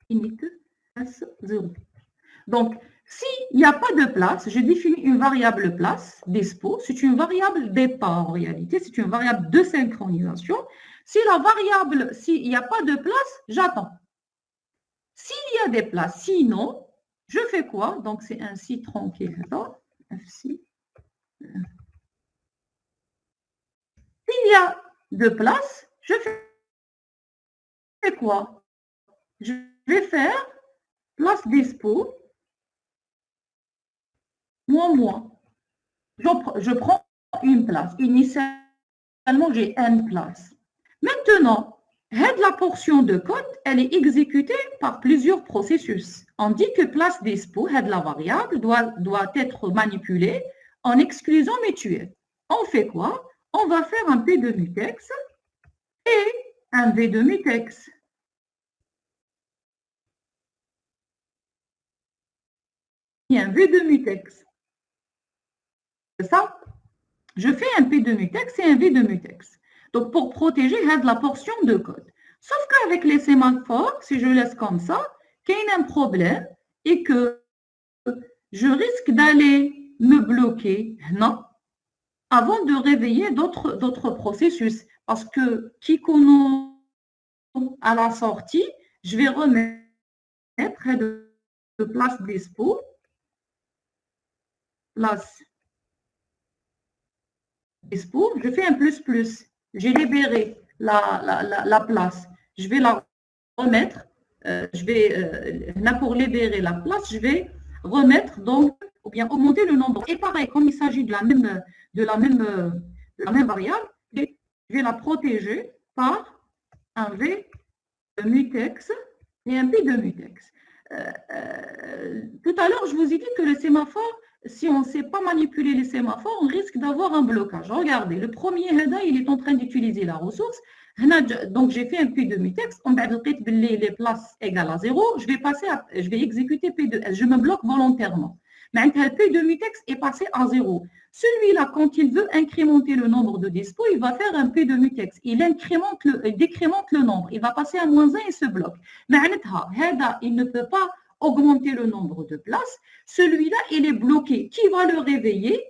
init S0. Donc, s'il n'y a pas de place, je définis une variable place, dispo, c'est une variable départ en réalité, c'est une variable de synchronisation. Si la variable, s'il n'y a pas de place, j'attends. S'il y a des places, sinon, je fais quoi? Donc, c'est un si tranquille. S'il y a de place, je fais quoi? Je vais faire place dispo, moins. Je prends une place. Initialement, j'ai n places. Maintenant, la portion de code, elle est exécutée par plusieurs processus. On dit que place dispo, la variable, doit être manipulée en exclusion mutuelle. On fait quoi? On va faire un P de mutex et un V de mutex. Et un V de mutex. C'est ça? Je fais un P de mutex et un V de mutex. Donc, pour protéger la portion de code. Sauf qu'avec les sémaphores, si je laisse comme ça, qu'il y a un problème et que je risque d'aller me bloquer, non, avant de réveiller d'autres processus. Parce que quiconque à la sortie, je vais remettre de place dispo, place dispo, je fais un plus. J'ai libéré la place. Je vais la remettre. Pour libérer la place, je vais remettre donc, ou bien augmenter le nombre. Et pareil, comme il s'agit de la même variable, je vais la protéger par un V de mutex et un P de mutex. Tout à l'heure, je vous ai dit que le sémaphore, si on ne sait pas manipuler les sémaphores, on risque d'avoir un blocage. Regardez, le premier HEDA, il est en train d'utiliser la ressource. Donc, j'ai fait un P de mutex. On va les places égales à 0. Je vais exécuter P de S. Je me bloque volontairement. Mais le P de mutex est passé à 0. Celui-là, quand il veut incrémenter le nombre de dispo, il va faire un P de mutex. Il décrémente le nombre. Il va passer à -1 et se bloque. Mais il ne peut pas augmenter le nombre de places. Celui-là, il est bloqué. Qui va le réveiller?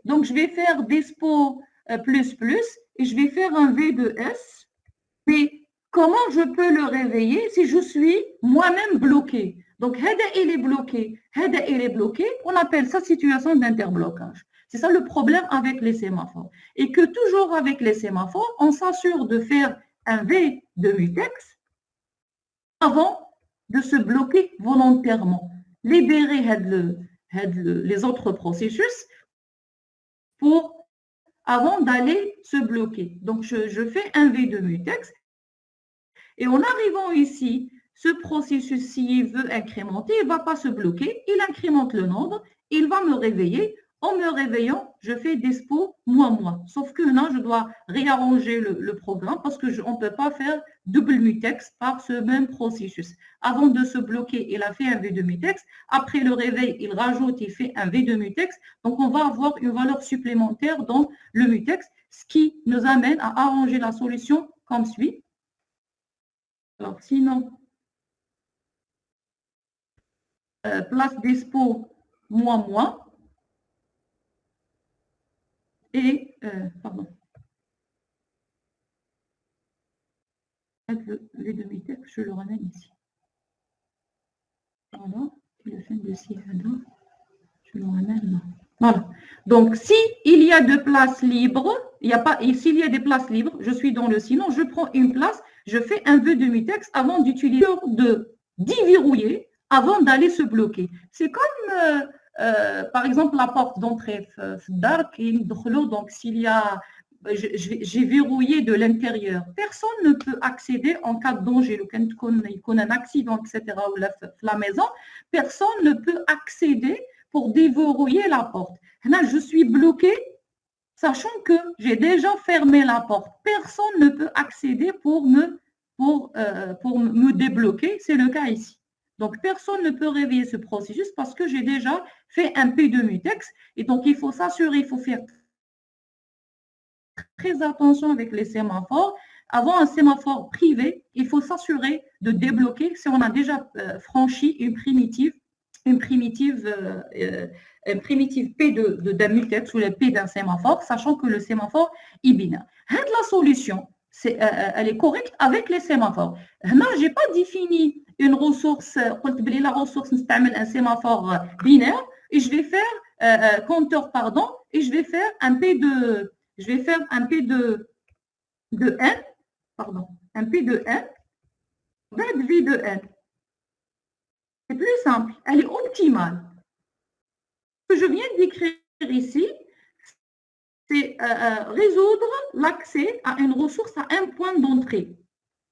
Donc, je vais faire dispo plus et je vais faire un V de S. Mais comment je peux le réveiller si je suis moi-même bloqué? Donc, il est bloqué. On appelle ça situation d'interblocage. C'est ça le problème avec les sémaphores. Et que toujours avec les sémaphores, on s'assure de faire un V de mutex avant de se bloquer volontairement. Libérer les autres processus avant d'aller se bloquer. Donc, je fais un V2 mutex. Et en arrivant ici, ce processus, s'il veut incrémenter, il ne va pas se bloquer. Il incrémente le nombre. Il va me réveiller. En me réveillant, je fais dispo moi. Sauf que là, je dois réarranger le programme parce qu'on ne peut pas faire double mutex par ce même processus. Avant de se bloquer, il a fait un V2 mutex. Après le réveil, il rajoute, il fait un V2 mutex. Donc, on va avoir une valeur supplémentaire dans le mutex, ce qui nous amène à arranger la solution comme suit. Alors, sinon, place dispo moi. Et, pardon, les demi-textes, je le ramène ici. Voilà, le fin de ci, je le ramène là. Voilà. Donc, s'il y a de place libre, s'il y a des places libres, je suis dans le sinon, je prends une place, je fais un vœu demi-texte avant d'utiliser, de déverrouiller avant d'aller se bloquer. C'est comme par exemple, la porte d'entrée dark, donc s'il y a, j'ai verrouillé de l'intérieur. Personne ne peut accéder en cas de danger. Quand il y a un accident, etc., ou la maison, personne ne peut accéder pour déverrouiller la porte. Là, je suis bloquée, sachant que j'ai déjà fermé la porte. Personne ne peut accéder pour me débloquer. C'est le cas ici. Donc, personne ne peut réveiller ce processus parce que j'ai déjà fait un P2 mutex. Et donc, il faut s'assurer, il faut faire très attention avec les sémaphores. Avant un sémaphore privé, il faut s'assurer de débloquer si on a déjà franchi une primitive P d'un mutex ou le P d'un sémaphore, sachant que le sémaphore est binaire. La solution, elle est correcte avec les sémaphores. Là, je n'ai pas défini une ressource, la ressource, un sémaphore binaire, et je vais faire compteur, pardon, et je vais faire un P de n, pardon, un P de n, V de n. C'est plus simple, elle est optimale. Ce que je viens d'écrire ici, c'est résoudre l'accès à une ressource à un point d'entrée.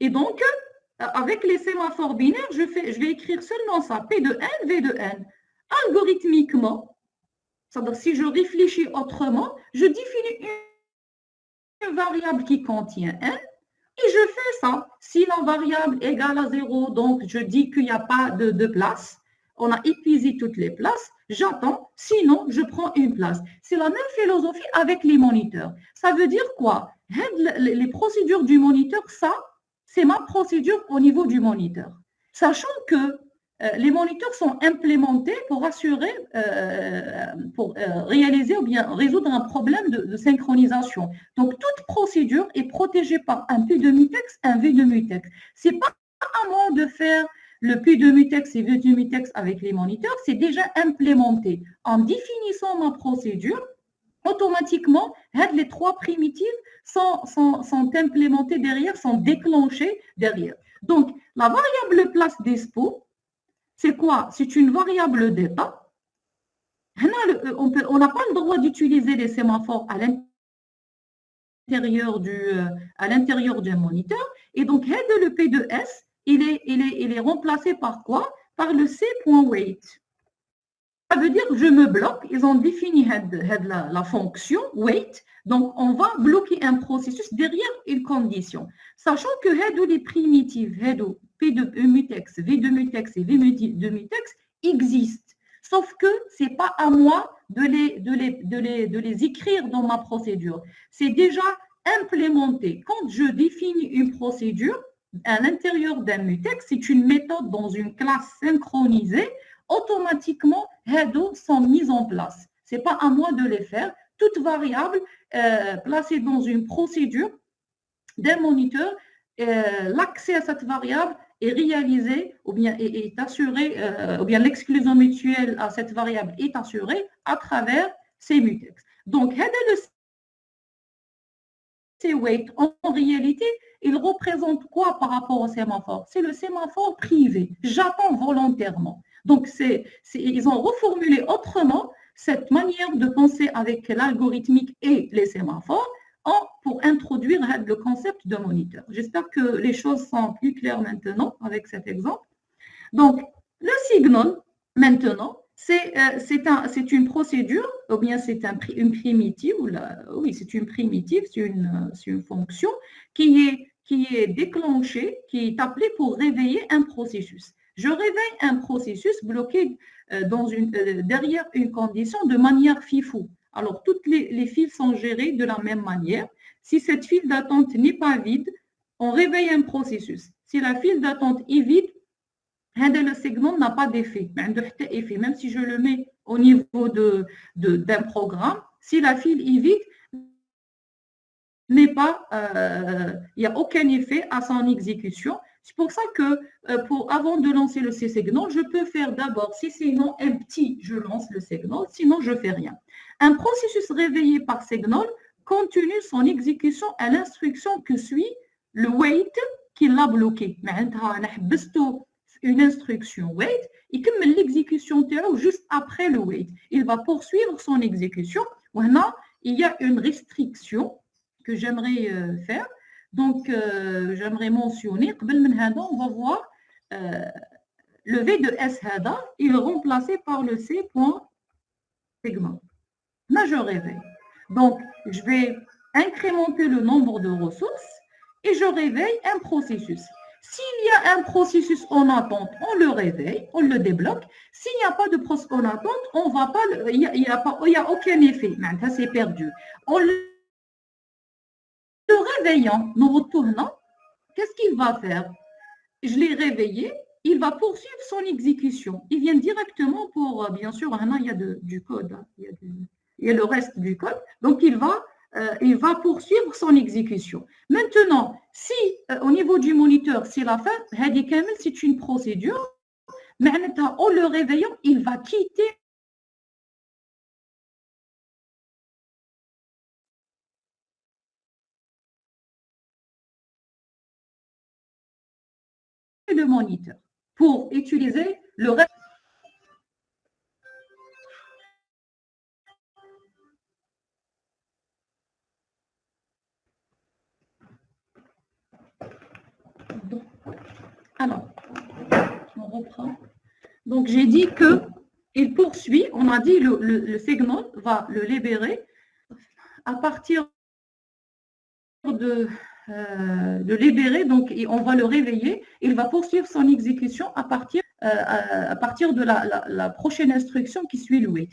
Et donc, avec les sémaphores binaires, je vais écrire seulement ça, P de n, V de n. Algorithmiquement, c'est-à-dire si je réfléchis autrement, je définis une variable qui contient n, et je fais ça. Si la variable égale à 0, donc je dis qu'il n'y a pas de place, on a épuisé toutes les places, j'attends, sinon je prends une place. C'est la même philosophie avec les moniteurs. Ça veut dire quoi? Les procédures du moniteur, ça, c'est ma procédure au niveau du moniteur. Sachant que les moniteurs sont implémentés pour assurer, pour réaliser ou bien résoudre un problème de synchronisation. Donc, toute procédure est protégée par un P de mutex, un V de mutex. Ce n'est pas à moi de faire le P de mutex et V de mutex avec les moniteurs, c'est déjà implémenté. En définissant ma procédure, automatiquement, les trois primitives sont implémentées derrière, sont déclenchées derrière. Donc, la variable place dispo, c'est quoi? C'est une variable d'état. On n'a pas le droit d'utiliser les sémaphores à l'intérieur d'un moniteur. Et donc, le P de S, il est remplacé par quoi? Par le C.wait. Ça veut dire que je me bloque. Ils ont défini la fonction wait. Donc, on va bloquer un processus derrière une condition. Sachant que les primitives, P de mutex, V de mutex et V de mutex existent. Sauf que ce n'est pas à moi de les écrire dans ma procédure. C'est déjà implémenté. Quand je définis une procédure à l'intérieur d'un mutex, c'est une méthode dans une classe synchronisée. Automatiquement, sont mises en place. Ce n'est pas à moi de les faire. Toute variable placée dans une procédure d'un moniteur, l'accès à cette variable est réalisé ou bien est assuré, ou bien l'exclusion mutuelle à cette variable est assurée à travers ces mutex. Donc, ces wait, en réalité, ils représentent quoi par rapport au sémaphore? C'est le sémaphore privé. J'attends volontairement. Donc, ils ont reformulé autrement cette manière de penser avec l'algorithmique et les sémaphores pour introduire le concept de moniteur. J'espère que les choses sont plus claires maintenant avec cet exemple. Donc, le signal, maintenant, c'est une procédure, ou bien c'est une primitive, oui, c'est une primitive, c'est une fonction qui est déclenchée, qui est appelée pour réveiller un processus. Je réveille un processus bloqué derrière une condition de manière FIFO. Alors, toutes les files sont gérées de la même manière. Si cette file d'attente n'est pas vide, on réveille un processus. Si la file d'attente est vide, le segment n'a pas d'effet. Même si je le mets au niveau d'un programme, si la file est vide, il n'y a aucun effet à son exécution. C'est pour ça que avant de lancer le segment, je peux faire d'abord, si c'est non empty, je lance le segment, sinon je ne fais rien. Un processus réveillé par segment continue son exécution à l'instruction que suit le wait qui l'a bloqué. Une instruction wait, et comme l'exécution juste après le wait, il va poursuivre son exécution. Maintenant, il y a une restriction que j'aimerais faire. Donc, j'aimerais mentionner, on va voir le V de S, il est remplacé par le C.segment. Là, je réveille. Donc, je vais incrémenter le nombre de ressources et je réveille un processus. S'il y a un processus en attente, on le réveille, on le débloque. S'il n'y a pas de processus en attente, on va pas, il n'y a aucun effet. C'est perdu. En le réveillant, nous retournons, qu'est-ce qu'il va faire? Je l'ai réveillé, il va poursuivre son exécution. Il vient directement pour, bien sûr, il y a du code, il y a le reste du code. Donc, il va poursuivre son exécution. Maintenant, si au niveau du moniteur, c'est la fin, c'est une procédure, mais en le réveillant, il va quitter le moniteur pour utiliser le reste. Alors, on reprend. Donc, j'ai dit qu'il poursuit, on a dit le segment va le libérer à partir de libérer, donc on va le réveiller, il va poursuivre son exécution à partir de la prochaine instruction qui suit le wait.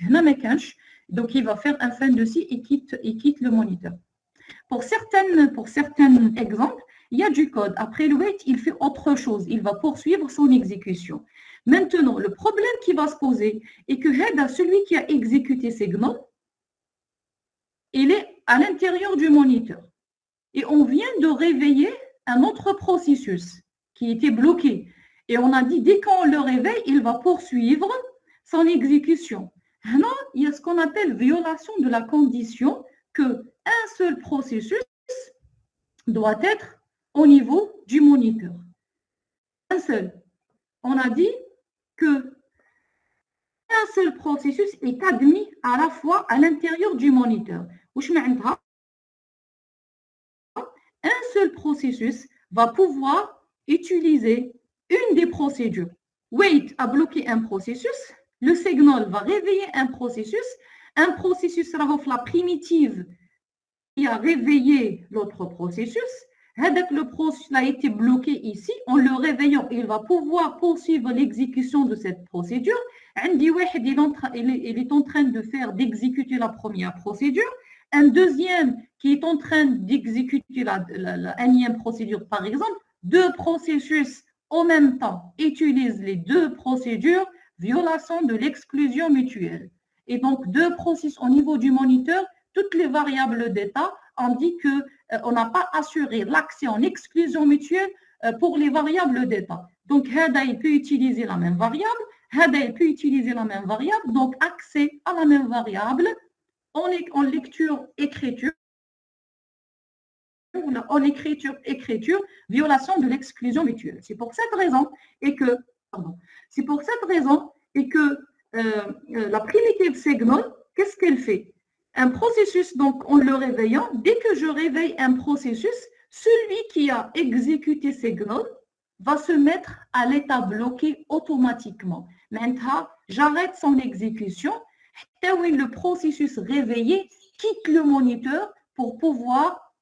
Donc, il va faire un fin de scie et quitte le moniteur. Pour certains exemples, il y a du code. Après le wait, il fait autre chose. Il va poursuivre son exécution. Maintenant, le problème qui va se poser est que celui qui a exécuté segment, il est à l'intérieur du moniteur. Et on vient de réveiller un autre processus qui était bloqué. Et on a dit, dès qu'on le réveille, il va poursuivre son exécution. Maintenant, il y a ce qu'on appelle violation de la condition qu'un seul processus doit être au niveau du moniteur. Un seul. On a dit que un seul processus est admis à la fois à l'intérieur du moniteur. Un seul processus va pouvoir utiliser une des procédures. Wait a bloqué un processus, le signal va réveiller un processus la primitive qui a réveillé l'autre processus. Le processus a été bloqué ici, en le réveillant, il va pouvoir poursuivre l'exécution de cette procédure. Il est en train d'exécuter la première procédure. Un deuxième qui est en train d'exécuter la énième procédure, par exemple. Deux processus en même temps utilisent les deux procédures, violation de l'exclusion mutuelle. Et donc, deux processus au niveau du moniteur, toutes les variables d'état indiquent qu'on n'a pas assuré l'accès en exclusion mutuelle pour les variables d'état. Donc, Hada, il peut utiliser la même variable, Hada, il peut utiliser la même variable, donc accès à la même variable en lecture-écriture en écriture, violation de l'exclusion mutuelle. C'est pour cette raison que la primitive signal, qu'est-ce qu'elle fait? Un processus, donc en le réveillant, dès que je réveille un processus, celui qui a exécuté signal va se mettre à l'état bloqué automatiquement. Maintenant, j'arrête son exécution, le processus réveillé quitte le moniteur pour pouvoir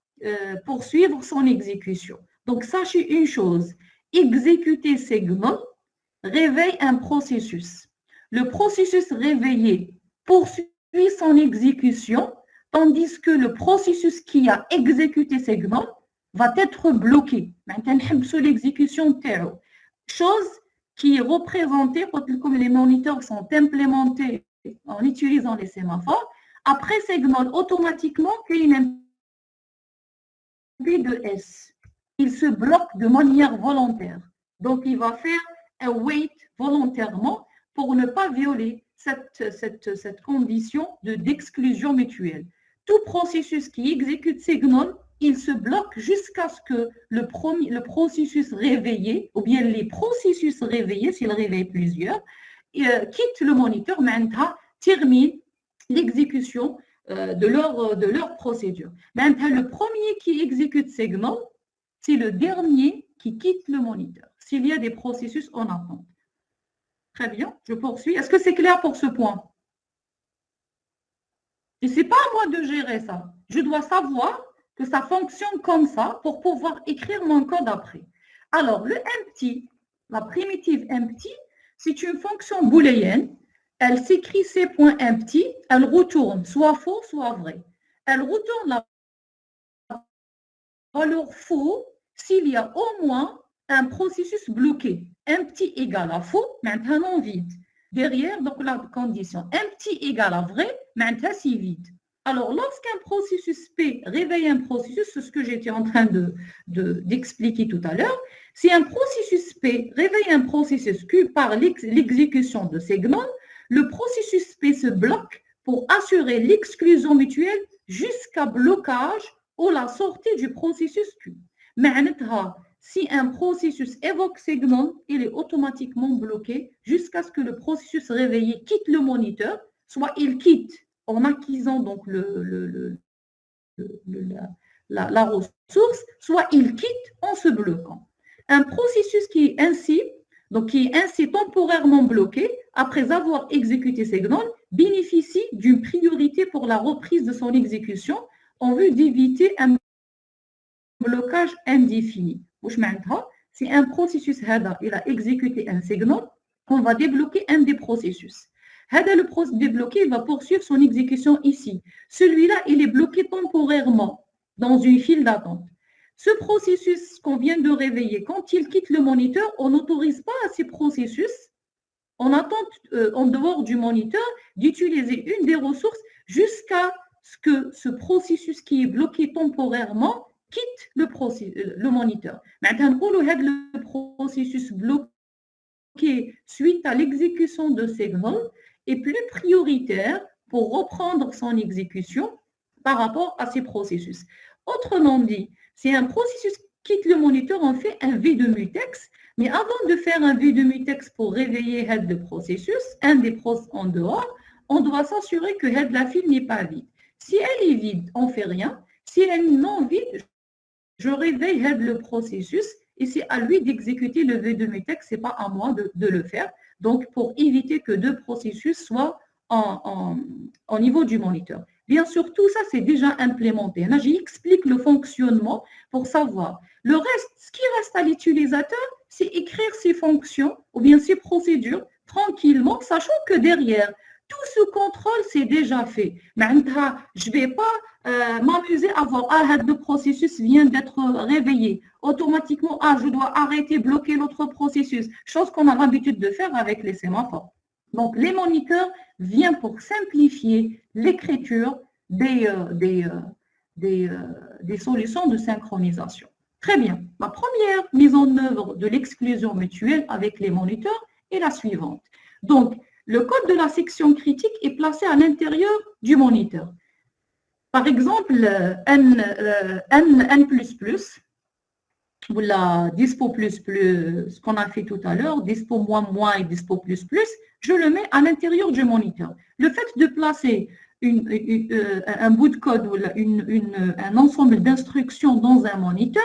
poursuivre son exécution. Donc, sachez une chose, exécuter signal réveille un processus. Le processus réveillé poursuit son exécution, tandis que le processus qui a exécuté signal va être bloqué. Maintenant, l'exécution chose qui est représentée comme les moniteurs sont implémentés en utilisant les sémaphores. Après signal, automatiquement, qu'il y a un P de S. Il se bloque de manière volontaire. Donc, il va faire un wait volontairement pour ne pas violer cette condition d'exclusion mutuelle. Tout processus qui exécute signal, il se bloque jusqu'à ce que le processus réveillé, ou bien les processus réveillés, s'il réveille plusieurs, quittent le moniteur, maintenant termine l'exécution de leur procédure. Maintenant, le premier qui exécute signal, c'est le dernier qui quitte le moniteur, s'il y a des processus en attente. Très bien, je poursuis. Est-ce que c'est clair pour ce point? Et ce n'est pas à moi de gérer ça. Je dois savoir que ça fonctionne comme ça pour pouvoir écrire mon code après. Alors, le empty, la primitive empty, c'est une fonction booléenne. Elle s'écrit c.empty, elle retourne soit faux, soit vrai. Elle retourne la valeur faux s'il y a au moins un processus bloqué. Empty égale à faux, maintenant vide. Derrière, donc la condition empty égale à vrai, maintenant c'est vide. Alors, lorsqu'un processus P réveille un processus, c'est ce que j'étais en train d'expliquer tout à l'heure, si un processus P réveille un processus Q par l'exécution de signal, le processus P se bloque pour assurer l'exclusion mutuelle jusqu'à blocage ou la sortie du processus Q. معناتها, si un processus évoque signal, il est automatiquement bloqué jusqu'à ce que le processus réveillé quitte le moniteur, soit il quitte en acquisant donc la ressource, soit il quitte en se bloquant. Un processus qui est ainsi temporairement bloqué, après avoir exécuté signal, bénéficie d'une priorité pour la reprise de son exécution en vue d'éviter un blocage indéfini. Si un processus il a exécuté un signal, on va débloquer un des processus. Le processus débloqué, il va poursuivre son exécution ici. Celui-là, il est bloqué temporairement dans une file d'attente. Ce processus qu'on vient de réveiller, quand il quitte le moniteur, on n'autorise pas à ces processus, en attente, en dehors du moniteur, d'utiliser une des ressources jusqu'à ce que ce processus qui est bloqué temporairement quitte le moniteur. Maintenant, le processus bloqué suite à l'exécution de signal est plus prioritaire pour reprendre son exécution par rapport à ces processus. Autrement dit, si un processus quitte le moniteur, on fait un V de mutex, mais avant de faire un V de mutex pour réveiller le processus, un des processus en dehors, on doit s'assurer que la file n'est pas vide. Si elle est vide, on ne fait rien. Si elle est non vide, je réveille le processus et c'est à lui d'exécuter le V de mutex, ce n'est pas à moi de le faire. Donc, pour éviter que deux processus soient au niveau du moniteur. Bien sûr, tout ça, c'est déjà implémenté. Là, j'explique le fonctionnement pour savoir. Le reste, ce qui reste à l'utilisateur, c'est écrire ses fonctions ou bien ses procédures tranquillement, sachant que derrière, tout ce contrôle, c'est déjà fait. Maintenant, je ne vais pas m'amuser à voir, le processus vient d'être réveillé. Automatiquement, je dois arrêter, bloquer l'autre processus. Chose qu'on a l'habitude de faire avec les sémaphores. Donc, les moniteurs viennent pour simplifier l'écriture des solutions de synchronisation. Très bien. La première mise en œuvre de l'exclusion mutuelle avec les moniteurs est la suivante. Donc, le code de la section critique est placé à l'intérieur du moniteur. Par exemple, N++, ou la dispo plus, ce qu'on a fait tout à l'heure, dispo moins et dispo plus, je le mets à l'intérieur du moniteur. Le fait de placer un bout de code ou un ensemble d'instructions dans un moniteur,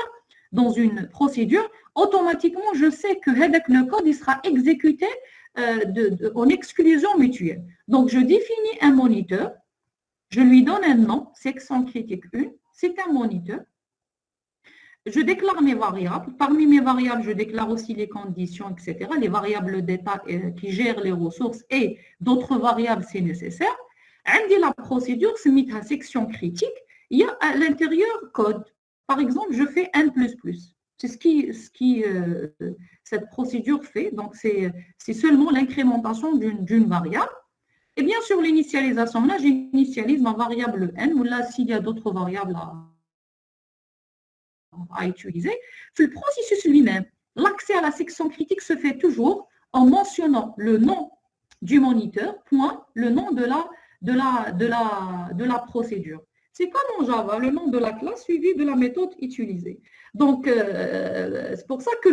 dans une procédure, automatiquement, je sais que le code il sera exécuté en exclusion mutuelle. Donc, je définis un moniteur, je lui donne un nom, section critique 1, c'est un moniteur. Je déclare mes variables. Parmi mes variables, je déclare aussi les conditions, etc. Les variables d'état qui gèrent les ressources et d'autres variables si nécessaire. La procédure se met à section critique. Il y a à l'intérieur code. Par exemple, je fais N++. C'est ce qui cette procédure fait. Donc, c'est seulement l'incrémentation d'une variable. Et bien sûr, l'initialisation. Là, j'initialise ma variable N. Ou là, s'il y a d'autres variables à utiliser. Le processus lui-même, l'accès à la section critique se fait toujours en mentionnant le nom du moniteur, point, le nom de la procédure. C'est comme en Java, le nom de la classe suivi de la méthode utilisée. Donc, c'est pour ça que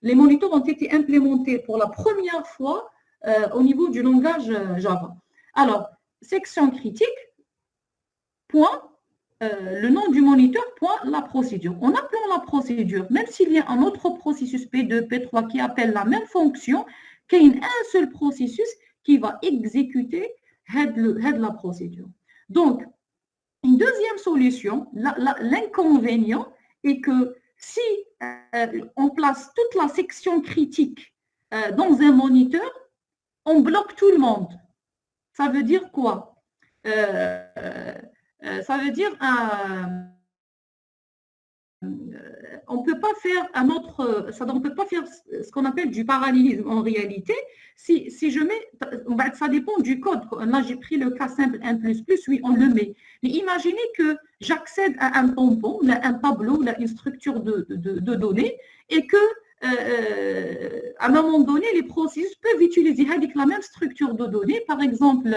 les moniteurs ont été implémentés pour la première fois au niveau du langage Java. Alors, section critique, point, le nom du moniteur, point, la procédure. En appelant la procédure, même s'il y a un autre processus P2, P3 qui appelle la même fonction, qu'il y a un seul processus qui va exécuter la procédure. Donc, une deuxième solution, l'inconvénient est que si on place toute la section critique dans un moniteur, on bloque tout le monde. Ça veut dire quoi? Ça veut dire on ne peut pas faire on peut pas faire ce qu'on appelle du parallélisme en réalité. Si je mets, ça dépend du code. Là, j'ai pris le cas simple N++, oui, on le met. Mais imaginez que j'accède à un tampon, un tableau, une structure de données, et que à un moment donné, les processus peuvent utiliser la même structure de données, par exemple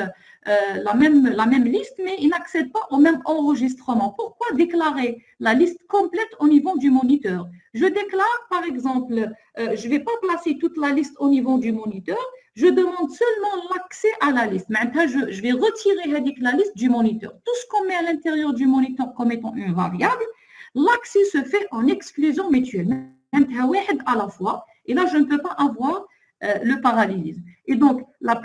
la même liste, mais ils n'accèdent pas au même enregistrement. Pourquoi déclarer la liste complète au niveau du moniteur? Je déclare, par exemple, je ne vais pas placer toute la liste au niveau du moniteur, je demande seulement l'accès à la liste. Maintenant, je vais retirer la liste du moniteur. Tout ce qu'on met à l'intérieur du moniteur comme étant une variable, l'accès se fait en exclusion mutuelle. À la fois, et là, je ne peux pas avoir le parallélisme. Et donc, la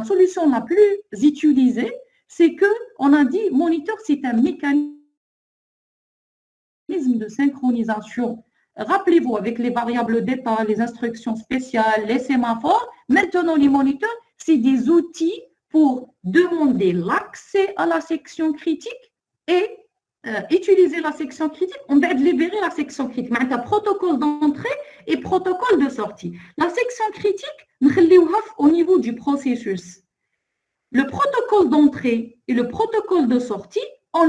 solution la plus utilisée, c'est qu'on a dit, moniteur, c'est un mécanisme de synchronisation. Rappelez-vous, avec les variables d'état, les instructions spéciales, les sémaphores, maintenant, les moniteurs, c'est des outils pour demander l'accès à la section critique et utiliser la section critique, on va libérer la section critique. Il y a protocole d'entrée et protocole de sortie. La section critique, au niveau du processus. Le protocole d'entrée et le protocole de sortie, on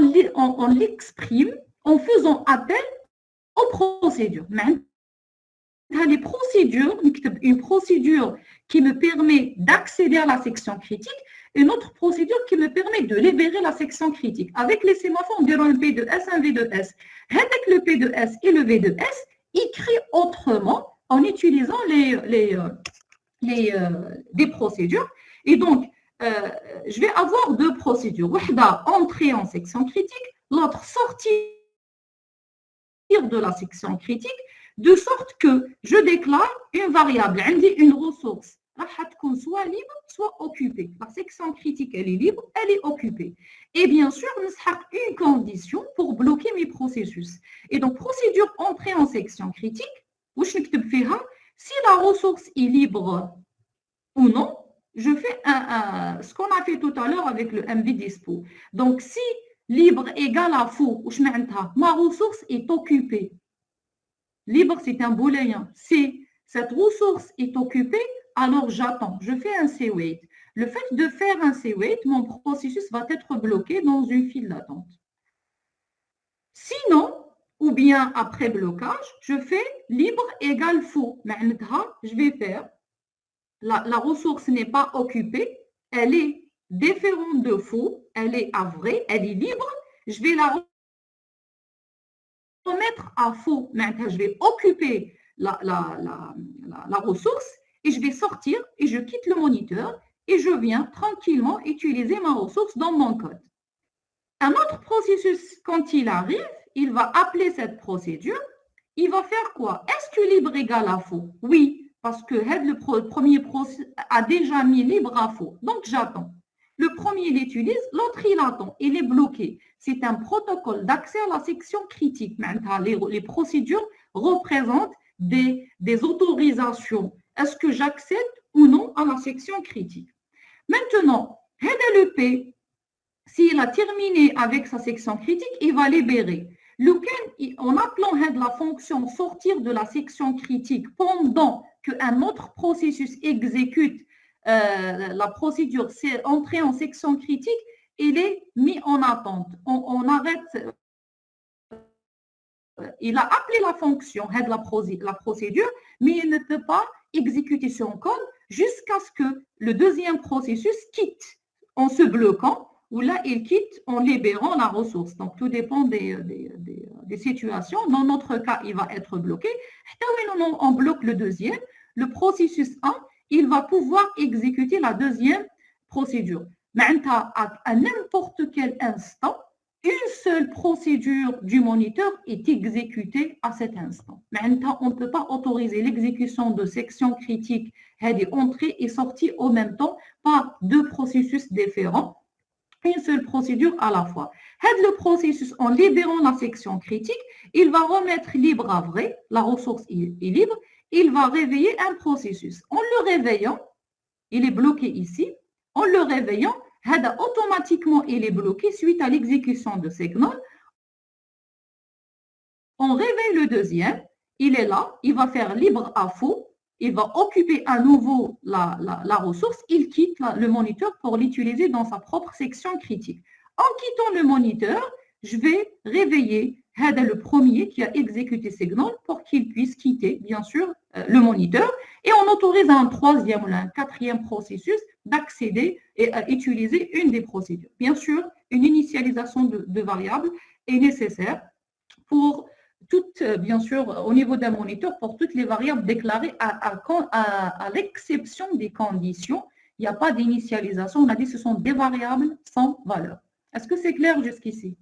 l'exprime en faisant appel aux procédures. Les procédures, une procédure qui me permet d'accéder à la section critique, une autre procédure qui me permet de libérer la section critique. Avec les sémaphores, on dirait un P2S, un V2S. Avec le P2S et le V2S, écrit autrement en utilisant des procédures. Et donc, je vais avoir deux procédures. Wahda, entrer en section critique, l'autre sortir de la section critique, de sorte que je déclare une variable, une ressource, soit libre, soit occupée. La section critique, elle est libre, elle est occupée. Et bien sûr, nous avons une condition pour bloquer mes processus. Et donc, procédure entrée en section critique, si la ressource est libre ou non, je fais ce qu'on a fait tout à l'heure avec le MVDispo. Donc, si libre égale à faux, ma ressource est occupée. Libre, c'est un booléen. Si cette ressource est occupée, alors j'attends. Je fais un C-wait. Le fait de faire un C-wait, mon processus va être bloqué dans une file d'attente. Sinon, ou bien après blocage, je fais libre égale faux. Je vais faire, la ressource n'est pas occupée, elle est différente de faux, elle est à vrai, elle est libre, je vais la remettre à faux. Maintenant, je vais occuper la ressource et je vais sortir et je quitte le moniteur et je viens tranquillement utiliser ma ressource dans mon code. Un autre processus, quand il arrive, il va appeler cette procédure. Il va faire quoi? Est-ce que libre égale à faux? Oui, parce que le premier processus a déjà mis libre à faux. Donc, j'attends. Le premier l'utilise, l'autre il attend. Il est bloqué. C'est un protocole d'accès à la section critique. Maintenant, les procédures représentent des autorisations. Est-ce que j'accède ou non à la section critique? Maintenant, le P, s'il a terminé avec sa section critique, il va libérer. En appelant la fonction sortir de la section critique pendant qu'un autre processus exécute la procédure, c'est entrer en section critique, il est mis en attente. On arrête. Il a appelé la fonction, la procédure, mais il ne peut pas exécuter son code jusqu'à ce que le deuxième processus quitte en se bloquant, ou là, il quitte en libérant la ressource. Donc, tout dépend des situations. Dans notre cas, il va être bloqué. On bloque le deuxième. Le processus 1, il va pouvoir exécuter la deuxième procédure. Maintenant, à n'importe quel instant, une seule procédure du moniteur est exécutée à cet instant. Maintenant, on ne peut pas autoriser l'exécution de sections critiques, entrées et sorties au même temps par deux processus différents. Une seule procédure à la fois. Le processus, en libérant la section critique, il va remettre libre à vrai, la ressource est libre, il va réveiller un processus. En le réveillant, il est bloqué ici, en le réveillant, automatiquement, il est bloqué suite à l'exécution de signal. On réveille le deuxième, il est là, il va faire libre à faux, il va occuper à nouveau la ressource, il quitte le moniteur pour l'utiliser dans sa propre section critique. En quittant le moniteur, je vais réveiller le premier qui a exécuté signal pour qu'il puisse quitter, bien sûr, le moniteur, et on autorise un troisième ou un quatrième processus d'accéder et à utiliser une des procédures. Bien sûr, une initialisation de variables est nécessaire pour bien sûr, au niveau d'un moniteur, pour toutes les variables déclarées à l'exception des conditions, il n'y a pas d'initialisation. On a dit que ce sont des variables sans valeur. Est-ce que c'est clair jusqu'ici?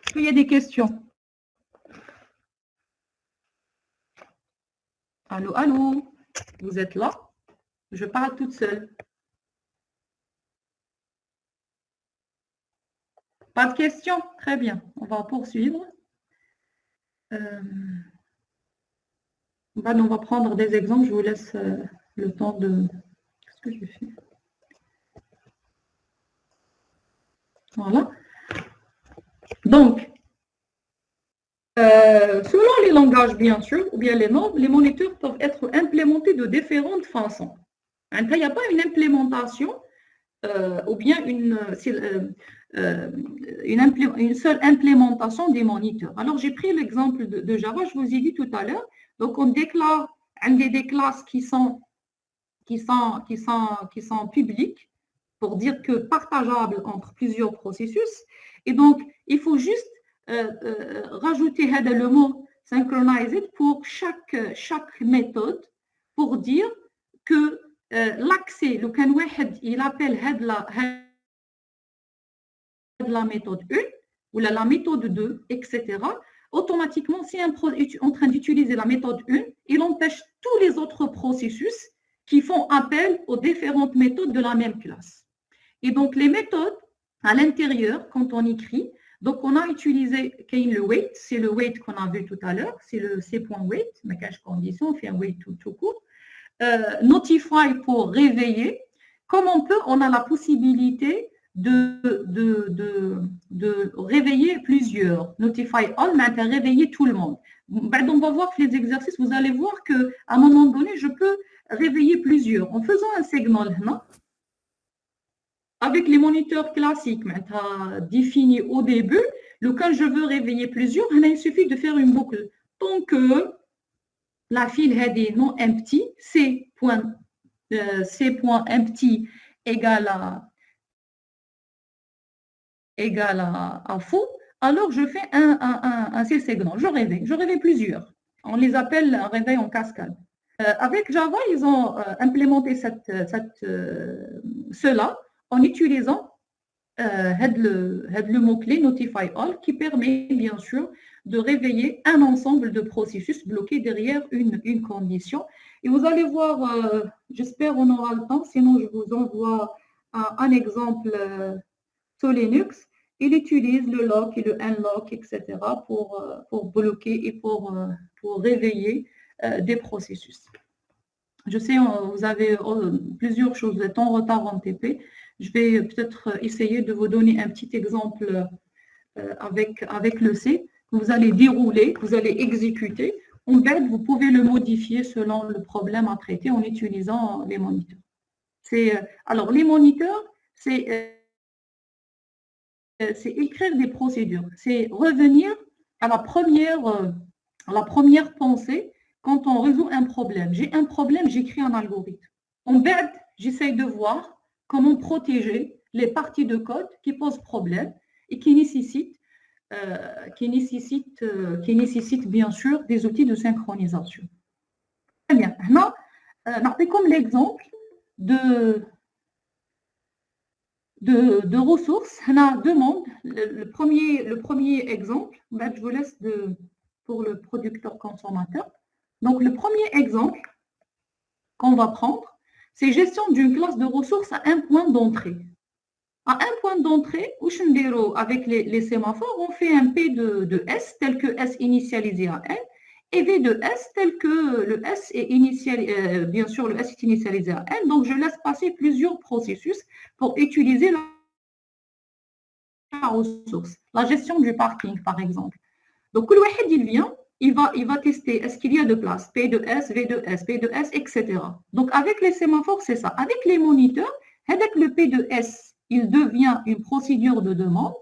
Est-ce qu'il y a des questions? Allô, allô? Vous êtes là? Je parle toute seule. Pas de questions? Très bien. On va poursuivre. On va prendre des exemples. Je vous laisse le temps de... Qu'est-ce que j'ai fait? Voilà. Donc, selon les langages, bien sûr, ou bien les normes, les moniteurs peuvent être implémentés de différentes façons. Il n'y a pas une implémentation ou bien une seule implémentation des moniteurs. Alors, j'ai pris l'exemple de Java, je vous ai dit tout à l'heure. Donc, on déclare des classes qui sont publiques pour dire que partageables entre plusieurs processus. Et donc, il faut juste rajouter le mot synchronized pour chaque méthode pour dire que l'accès, il appelle la méthode 1 ou la méthode 2, etc. Automatiquement, si un est en train d'utiliser la méthode 1, il empêche tous les autres processus qui font appel aux différentes méthodes de la même classe. Et donc, les méthodes à l'intérieur, quand on écrit, donc on a utilisé le wait, c'est le wait qu'on a vu tout à l'heure, c'est le c.wait, mais cache condition, on fait un wait tout court. Notify pour réveiller. Comme on a la possibilité de réveiller plusieurs. Notify all, mais réveiller tout le monde. On va voir que les exercices, vous allez voir qu'à un moment donné, je peux réveiller plusieurs. En faisant un signal, non? Avec les moniteurs classiques, définis au début, quand je veux réveiller plusieurs, il suffit de faire une boucle. Donc, la file heading non empty, c.empty égale à faux, alors je fais un C-segment. Je rêvais plusieurs. On les appelle un réveil en cascade. Avec Java, ils ont implémenté cela en utilisant le mot-clé Notify All qui permet bien sûr de réveiller un ensemble de processus bloqués derrière une condition. Et vous allez voir, j'espère on aura le temps, sinon je vous envoie un exemple sur Linux. Il utilise le lock et le unlock, etc. pour bloquer et pour réveiller des processus. Je sais, vous avez plusieurs choses, vous êtes en retard en TP. Je vais peut-être essayer de vous donner un petit exemple avec le C. Vous allez dérouler, vous allez exécuter. En fait, vous pouvez le modifier selon le problème à traiter en utilisant les moniteurs. Alors, les moniteurs, c'est écrire des procédures. C'est revenir à la première pensée quand on résout un problème. J'ai un problème, j'écris un algorithme. En fait, j'essaye de voir comment protéger les parties de code qui posent problème et qui nécessitent bien sûr des outils de synchronisation. Très bien. Maintenant, comme l'exemple de ressources, on a deux mondes. Le premier exemple, je vous laisse pour le producteur consommateur. Donc, le premier exemple qu'on va prendre, c'est gestion d'une classe de ressources à un point d'entrée. À un point d'entrée, avec les sémaphores, on fait un P de S tel que S initialisé à N et V de S tel que le S est initialisé, bien sûr le S est initialisé à N. Donc, je laisse passer plusieurs processus pour utiliser la ressource. La gestion du parking, par exemple. Donc, le wahed, il vient. Il va tester, est-ce qu'il y a de place, P de S, V de S, P de S, etc. Donc, avec les sémaphores, c'est ça. Avec les moniteurs, avec le P de S, il devient une procédure de demande.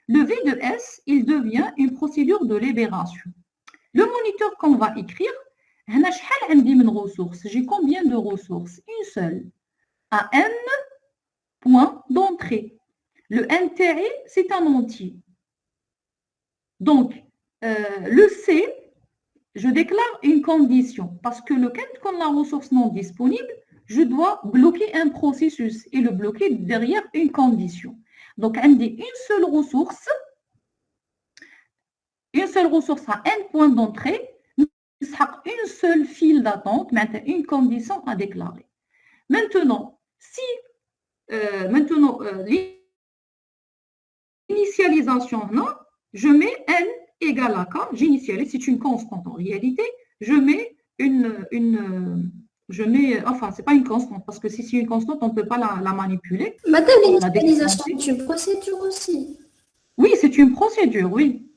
Le V de S, il devient une procédure de libération. Le moniteur qu'on va écrire, j'ai combien de ressources? Une seule. À N point d'entrée. Le NTE, c'est un entier. Donc, le C, je déclare une condition parce que quand la ressource non disponible, je dois bloquer un processus et le bloquer derrière une condition. Donc, on dit une seule ressource à un point d'entrée, une seule file d'attente, une condition à déclarer. Maintenant, si l'initialisation, non, je mets N égale à K, j'initialise, c'est une constante en réalité, je mets enfin, c'est pas une constante, parce que si c'est une constante, on ne peut pas la manipuler. Madame, l'initialisation, c'est une procédure aussi. Oui, c'est une procédure, oui.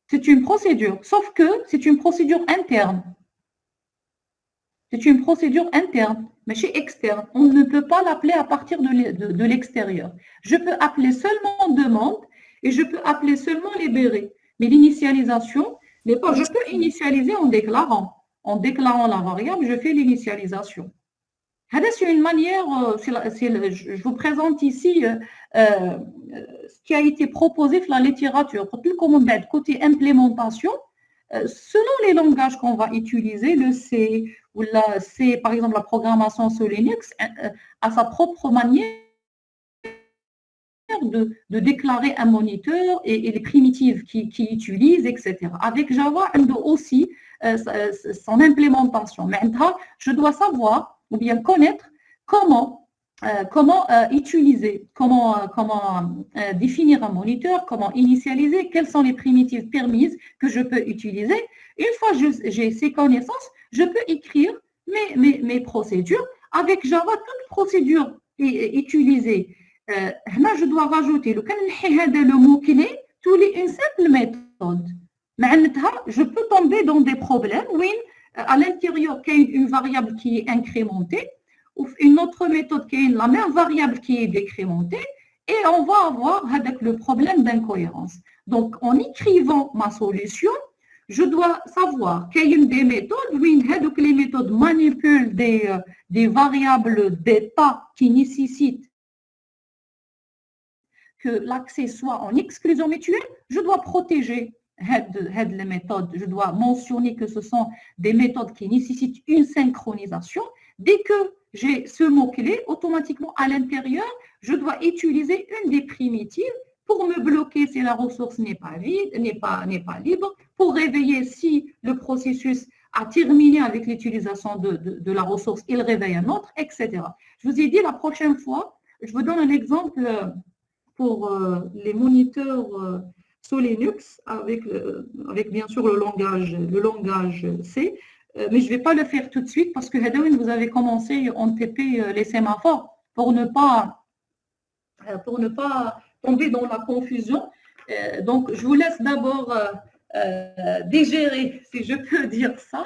C'est une procédure, sauf que c'est une procédure interne. C'est une procédure interne, mais chez externe. On ne peut pas l'appeler à partir de l'extérieur. Je peux appeler seulement demande et je peux appeler seulement libérer. Mais l'initialisation n'est pas. Je peux initialiser en déclarant. En déclarant la variable, je fais l'initialisation. C'est une manière, je vous présente ici ce qui a été proposé dans la littérature. Côté implémentation, selon les langages qu'on va utiliser, le C ou par exemple la programmation sur Linux, a sa propre manière de déclarer un moniteur et les primitives qu'il utilise, etc. Avec Java, on a aussi son implémentation. Maintenant, je dois savoir ou bien connaître comment utiliser, comment définir un moniteur, comment initialiser, quelles sont les primitives permises que je peux utiliser. Une fois que j'ai ces connaissances, je peux écrire mes procédures. Avec Java, toute procédure est utilisée. Là, je dois rajouter le mot-clé, une simple méthode. Je peux tomber dans des problèmes où à l'intérieur, il y a une variable qui est incrémentée, ou une autre méthode qui est la même variable qui est décrémentée, et on va avoir le problème d'incohérence. Donc, en écrivant ma solution, je dois savoir qu'il y a des méthodes, oui, les méthodes manipulent des variables d'état qui nécessitent que l'accès soit en exclusion mutuelle, je dois protéger les méthodes. Je dois mentionner que ce sont des méthodes qui nécessitent une synchronisation. Dès que j'ai ce mot-clé, automatiquement à l'intérieur, je dois utiliser une des primitives pour me bloquer si la ressource n'est pas vide, n'est pas libre, pour réveiller si le processus a terminé avec l'utilisation de la ressource, il réveille un autre, etc. Je vous ai dit la prochaine fois, je vous donne un exemple pour les moniteurs sous Linux avec bien sûr le langage C, mais je ne vais pas le faire tout de suite parce que vous avez commencé en TP les sémaphores pour ne pas tomber dans la confusion. Donc, je vous laisse d'abord digérer, si je peux dire ça,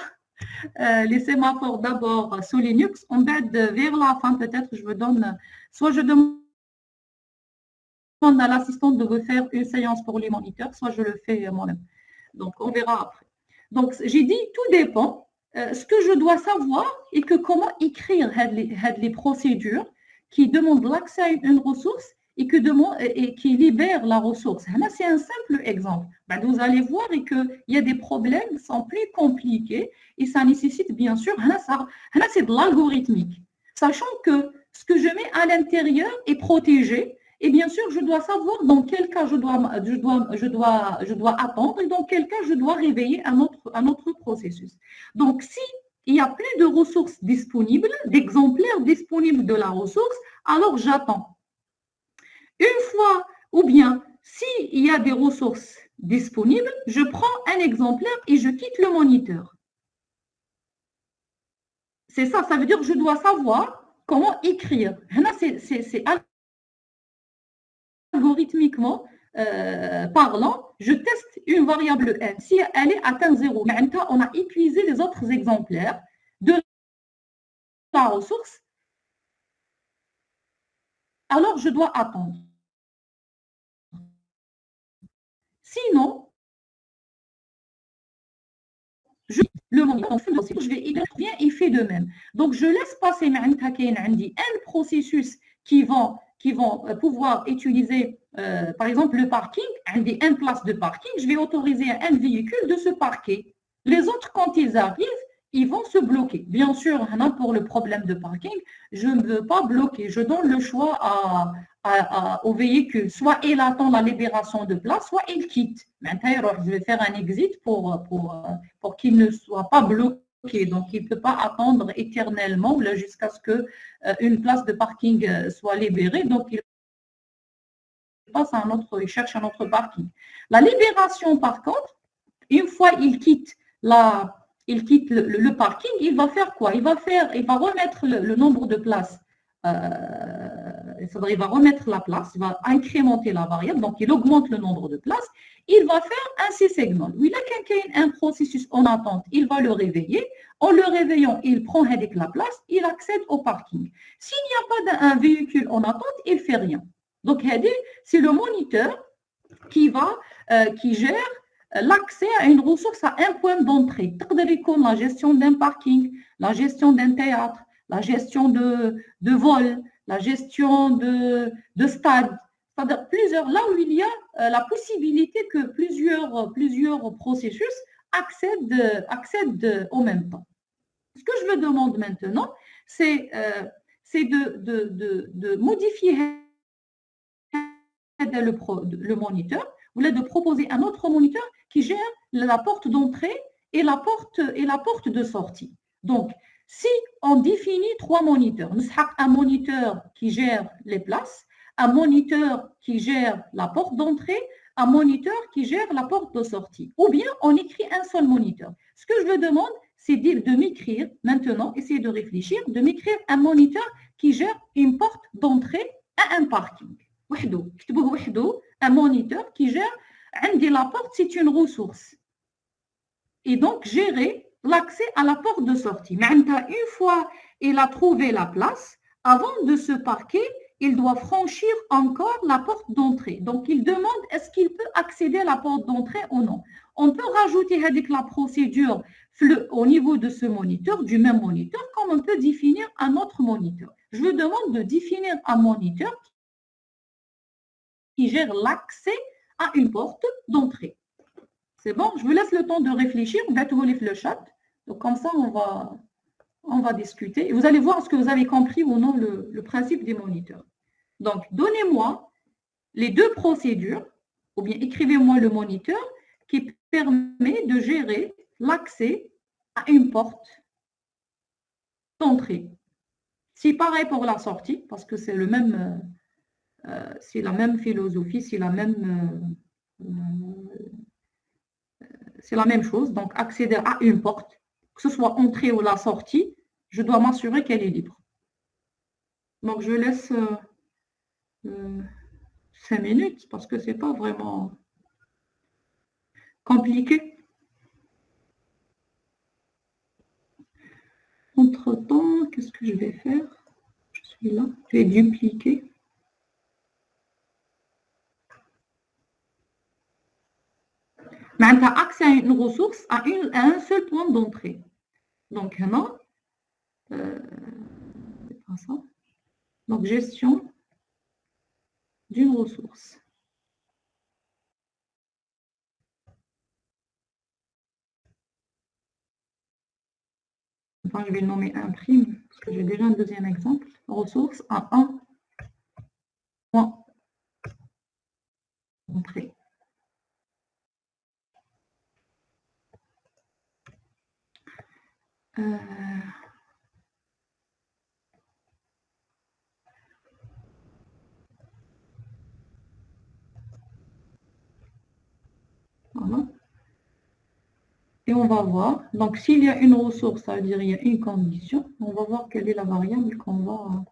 les sémaphores d'abord sous Linux. On va vers la fin, peut-être, je vous donne, soit je demande à l'assistante de vous faire une séance pour les moniteurs, soit je le fais moi-même. Donc, on verra après. Donc, j'ai dit, tout dépend. Ce que je dois savoir et que comment écrire les procédures qui demandent l'accès à une ressource et qui libèrent la ressource. C'est un simple exemple. Vous allez voir qu'il y a des problèmes qui sont plus compliqués et ça nécessite bien sûr, c'est de l'algorithmique. Sachant que ce que je mets à l'intérieur est protégé et bien sûr, je dois savoir dans quel cas je dois attendre et dans quel cas je dois réveiller un autre processus. Donc, si il n'y a plus de ressources disponibles, d'exemplaires disponibles de la ressource, alors j'attends. Une fois, ou bien, s'il y a des ressources disponibles, je prends un exemplaire et je quitte le moniteur. C'est ça, ça veut dire que je dois savoir comment écrire. C'est algorithmiquement parlant, je teste une variable n. Si elle est atteinte 0, on a épuisé les autres exemplaires de la ressource, alors je dois attendre. Sinon, le moniteur, je vais bien et fait de même. Donc, je laisse passer un processus qui vont pouvoir utiliser, par exemple, le parking, une place de parking, je vais autoriser un véhicule de se parquer. Les autres, quand ils arrivent, ils vont se bloquer. Bien sûr, pour le problème de parking, je ne veux pas bloquer. Je donne le choix au véhicule. Soit il attend la libération de place, soit il quitte. Maintenant, je vais faire un exit pour qu'il ne soit pas bloqué. Donc, il ne peut pas attendre éternellement jusqu'à ce qu'une place de parking soit libérée. Donc, il cherche un autre parking. La libération, par contre, une fois il quitte le parking, il va faire quoi? Il va remettre le nombre de places. Il va remettre la place, il va incrémenter la variable, donc il augmente le nombre de places. Il va faire un C-segment. Il a un processus en attente, il va le réveiller. En le réveillant, il prend avec la place, il accède au parking. S'il n'y a pas d'un véhicule en attente, il ne fait rien. Donc, c'est le moniteur qui gère l'accès à une ressource à un point d'entrée. La gestion d'un parking, la gestion d'un théâtre, la gestion de vol, la gestion de stade. C'est-à-dire là où il y a la possibilité que plusieurs processus accèdent en même temps. Ce que je me demande maintenant, c'est de modifier le moniteur, ou de proposer un autre moniteur qui gère la porte d'entrée et la porte de sortie. Donc, si on définit 3 moniteurs, un moniteur qui gère les places, un moniteur qui gère la porte d'entrée, un moniteur qui gère la porte de sortie. Ou bien on écrit un seul moniteur. Ce que je vous demande, c'est de m'écrire maintenant, essayez de réfléchir, de m'écrire un moniteur qui gère une porte d'entrée à un parking. Un moniteur qui gère la porte, c'est une ressource. Et donc, gérer l'accès à la porte de sortie. Mais une fois il a trouvé la place, avant de se parquer, il doit franchir encore la porte d'entrée. Donc, il demande est-ce qu'il peut accéder à la porte d'entrée ou non. on peut rajouter avec la procédure au niveau de ce moniteur, du même moniteur, comme on peut définir un autre moniteur. Je vous demande de définir un moniteur qui gère l'accès à une porte d'entrée. C'est bon? Je vous laisse le temps de réfléchir. Mettez-vous les flèches. Donc, comme ça, on va discuter. Et vous allez voir ce que vous avez compris ou non le principe des moniteurs. Donc, donnez-moi les deux procédures, ou bien écrivez-moi le moniteur qui permet de gérer l'accès à une porte d'entrée. C'est pareil pour la sortie, parce que c'est le même, c'est la même philosophie, c'est la même chose. Donc, accéder à une porte, que ce soit entrée ou la sortie, je dois m'assurer qu'elle est libre. Donc, je laisse 5 minutes parce que ce n'est pas vraiment compliqué. Entre-temps, qu'est-ce que je vais faire? Je suis là, je vais dupliquer. Mais tu as accès à une ressource à un seul point d'entrée. Donc, non, c'est pas ça. Donc, gestion d'une ressource. Enfin, je vais le nommer imprime, parce que j'ai déjà un deuxième exemple. Ressource à un point d'entrée. Voilà. Et on va voir. Donc, s'il y a une ressource, ça veut dire qu'il y a une condition. On va voir quelle est la variable qu'on va...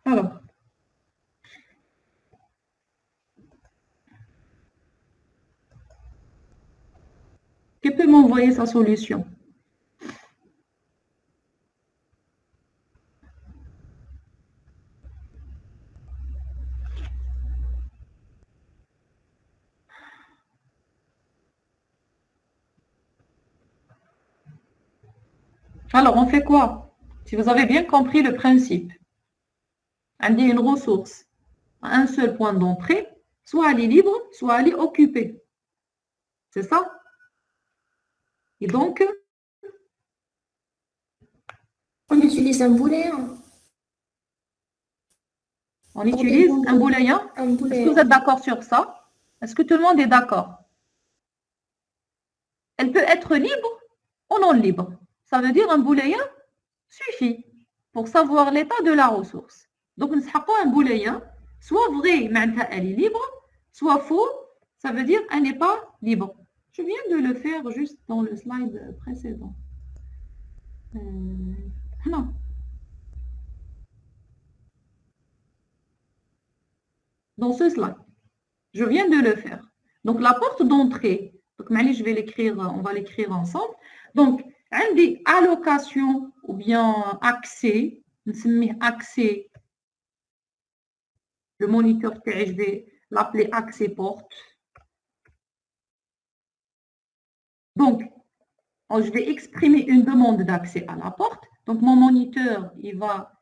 Alors, qui peut m'envoyer sa solution? Alors, on fait quoi? Si vous avez bien compris le principe, on dit une ressource à un seul point d'entrée, soit elle est libre, soit elle est occupée. C'est ça? Et donc, on utilise un booléen. On utilise un booléen. Est-ce que vous êtes d'accord sur ça? Est-ce que tout le monde est d'accord? Elle peut être libre ou non libre. Ça veut dire un booléen suffit pour savoir l'état de la ressource. Donc, nous avons un booléen, soit vrai, elle est libre, soit faux, ça veut dire elle n'est pas libre. Je viens de le faire juste dans le slide précédent. Non. Dans ce slide. Je viens de le faire. Donc, la porte d'entrée, donc, je vais l'écrire, on va l'écrire ensemble. Donc, on dit allocation ou bien accès, accès, le moniteur, je vais l'appeler accès porte. Donc, je vais exprimer une demande d'accès à la porte. Donc, mon moniteur, il va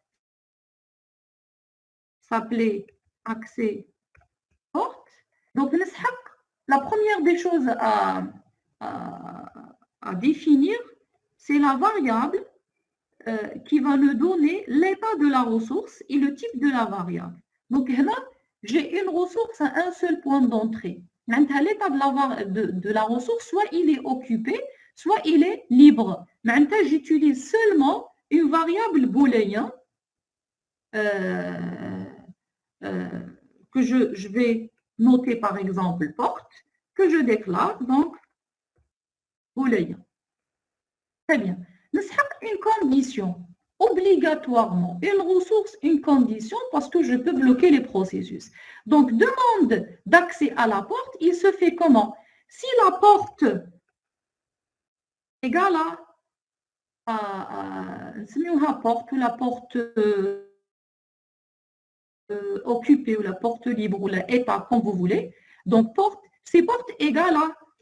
s'appeler accès porte. Donc, la première des choses à définir, c'est la variable qui va nous donner l'état de la ressource et le type de la variable. Donc, là, j'ai une ressource à un seul point d'entrée. L'état de la ressource, soit il est occupé, soit il est libre. Maintenant, j'utilise seulement une variable booléen que je vais noter par exemple porte, que je déclare donc booléen. Très bien. Nous avons une condition obligatoirement une ressource, une condition, parce que je peux bloquer les processus. Donc, demande d'accès à la porte, il se fait comment? Si la porte égale à porte ou la porte occupée ou la porte libre ou la état, comme vous voulez. Donc, c'est porte égale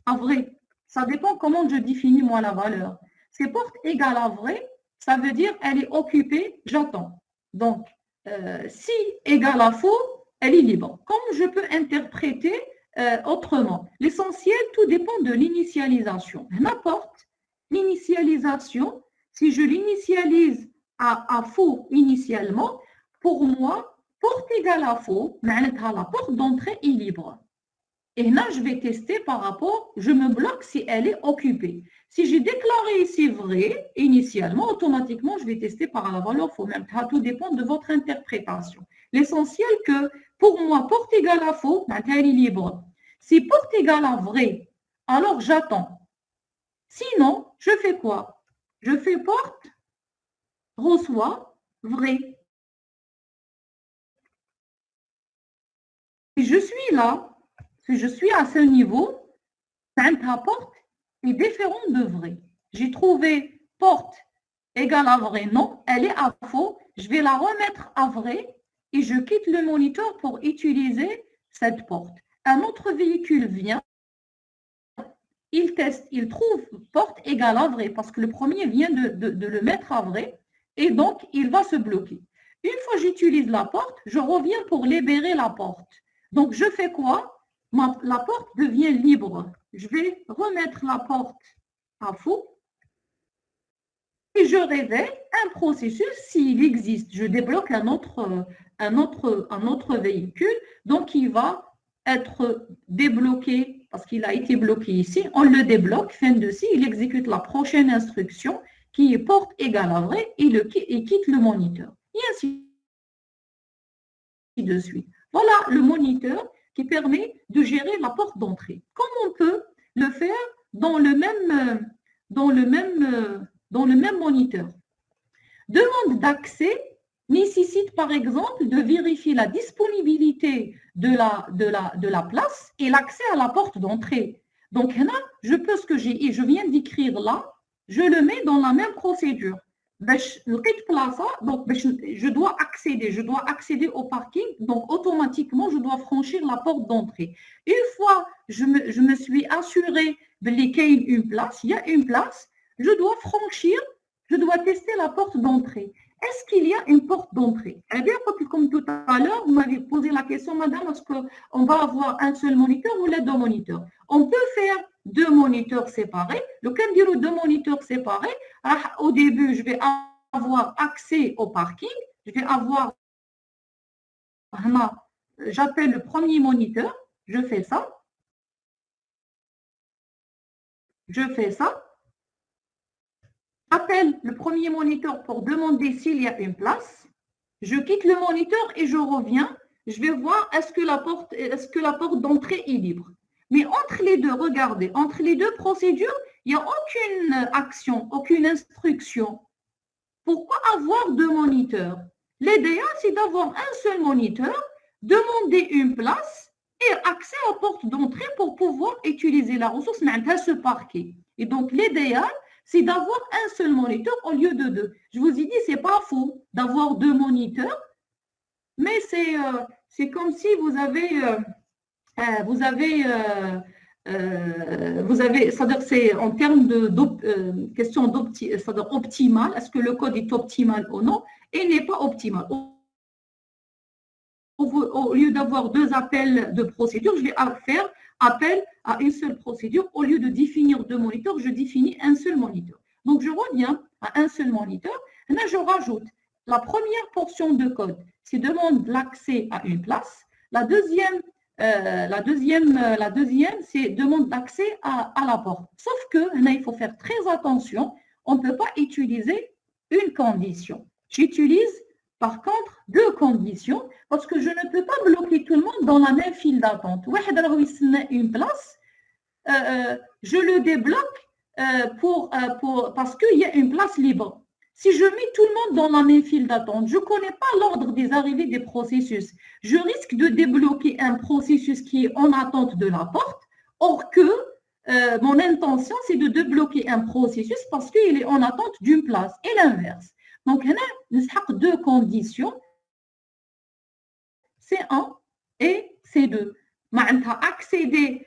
à vrai. Ça dépend comment je définis moi la valeur. C'est porte égale à vrai, ça veut dire elle est occupée, j'attends. Donc, si égale à faux, elle est libre. Comme je peux interpréter autrement? L'essentiel, tout dépend de l'initialisation. N'importe l'initialisation, si je l'initialise à faux initialement, pour moi, porte égale à faux, la porte d'entrée est libre. Et là, je vais tester par rapport, je me bloque si elle est occupée. Si j'ai déclaré ici vrai, initialement, automatiquement, je vais tester par la valeur faux. Même tout dépend de votre interprétation. L'essentiel que, pour moi, porte égale à faux, elle est libre. Si porte égale à vrai, alors j'attends. Sinon, je fais quoi? Je fais porte, reçoit, vrai. Si je suis là, si je suis à ce niveau, ta porte est différente de vrai. J'ai trouvé porte égale à vrai, non, elle est à faux. Je vais la remettre à vrai et je quitte le moniteur pour utiliser cette porte. Un autre véhicule vient, il teste, il trouve porte égale à vrai parce que le premier vient de le mettre à vrai et donc il va se bloquer. Une fois que j'utilise la porte, je reviens pour libérer la porte. Donc, je fais quoi? La porte devient libre. Je vais remettre la porte à faux et je réveille un processus s'il existe. Je débloque un autre véhicule, donc il va être débloqué parce qu'il a été bloqué ici. On le débloque, fin de ci, il exécute la prochaine instruction qui est porte égale à vrai et quitte le moniteur. Et ainsi de suite. Voilà le moniteur qui permet de gérer la porte d'entrée. Comme on peut le faire dans le même moniteur. Demande d'accès nécessite par exemple de vérifier la disponibilité de la place et l'accès à la porte d'entrée. Donc là, je peux ce que j'ai et je viens d'écrire là, je le mets dans la même procédure. Donc, je dois accéder au parking, donc automatiquement, je dois franchir la porte d'entrée. Une fois je me suis assuré qu'il y a une place, je dois franchir, je dois tester la porte d'entrée. Est-ce qu'il y a une porte d'entrée? Eh bien, comme tout à l'heure, vous m'avez posé la question, madame, est-ce qu'on va avoir un seul moniteur ou les deux moniteurs? On peut faire deux moniteurs séparés. Le cas de deux moniteurs séparés, au début, je vais avoir accès au parking. Je vais avoir, j'appelle le premier moniteur. Je fais ça. J'appelle le premier moniteur pour demander s'il y a une place. Je quitte le moniteur et je reviens. Je vais voir est-ce que la porte d'entrée est libre. Mais entre les deux, regardez, entre les deux procédures, il n'y a aucune action, aucune instruction. Pourquoi avoir deux moniteurs? L'idéal, c'est d'avoir un seul moniteur, demander une place et accès à la porte d'entrée pour pouvoir utiliser la ressource, mais se parquer. Et donc, l'idéal, c'est d'avoir un seul moniteur au lieu de deux. Je vous ai dit, ce n'est pas faux d'avoir deux moniteurs, mais c'est comme si vous avez c'est-à-dire c'est en termes de question optimale, est-ce que le code est optimal ou non, et n'est pas optimal. Au lieu d'avoir deux appels de procédure, je vais faire appel à une seule procédure. Au lieu de définir deux moniteurs, je définis un seul moniteur. Donc, je reviens à un seul moniteur. Là, je rajoute la première portion de code, c'est demande l'accès à une place. La deuxième, c'est demande d'accès à la porte. Sauf que là, il faut faire très attention. On ne peut pas utiliser une condition. J'utilise par contre deux conditions parce que je ne peux pas bloquer tout le monde dans la même file d'attente. Une place, je le débloque parce qu'il y a une place libre. Si je mets tout le monde dans la même file d'attente, je ne connais pas l'ordre des arrivées des processus. Je risque de débloquer un processus qui est en attente de la porte, or que mon intention, c'est de débloquer un processus parce qu'il est en attente d'une place, et l'inverse. Donc, il y a deux conditions, C1 et C2. Accéder,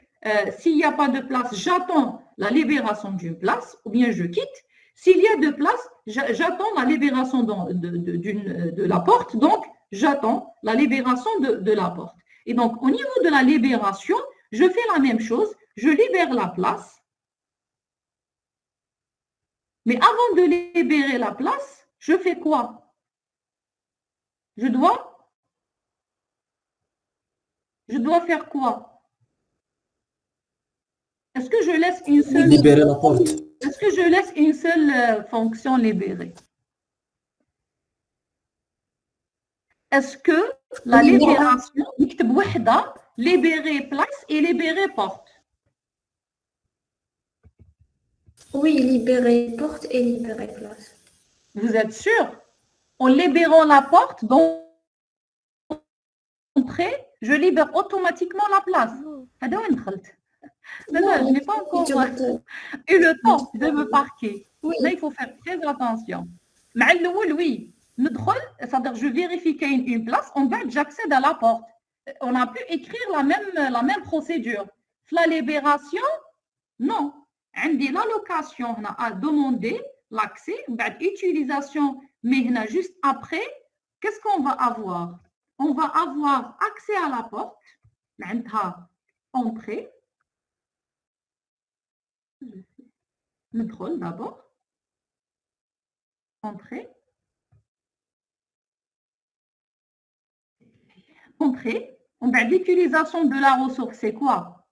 s'il n'y a pas de place, j'attends la libération d'une place, ou bien je quitte. S'il y a de place, j'attends la libération de la porte, donc j'attends la libération de la porte. Et donc, au niveau de la libération, je fais la même chose, je libère la place. Mais avant de libérer la place, je fais quoi? Je dois faire quoi? Est-ce que je laisse une seule... Libérer la porte. Est-ce que je laisse une seule fonction libérée? Est-ce que la libération, libérer place et libérer porte? Oui, libérer porte et libérer place. Vous êtes sûr? En libérant la porte, d'entrée, je libère automatiquement la place. Je n'ai pas encore eu le temps de me parquer. Oui. Là, il faut faire très attention. Mais oui, c'est-à-dire je vérifie qu'il y a une place, en bas, j'accède à la porte. On a pu écrire la même procédure. La libération, non. L'allocation, on a demandé l'accès, utilisation, mais juste après, qu'est-ce qu'on va avoir? On va avoir accès à la porte, entrée, ندخل d'abord, entrée, l'utilisation de la ressource, c'est quoi?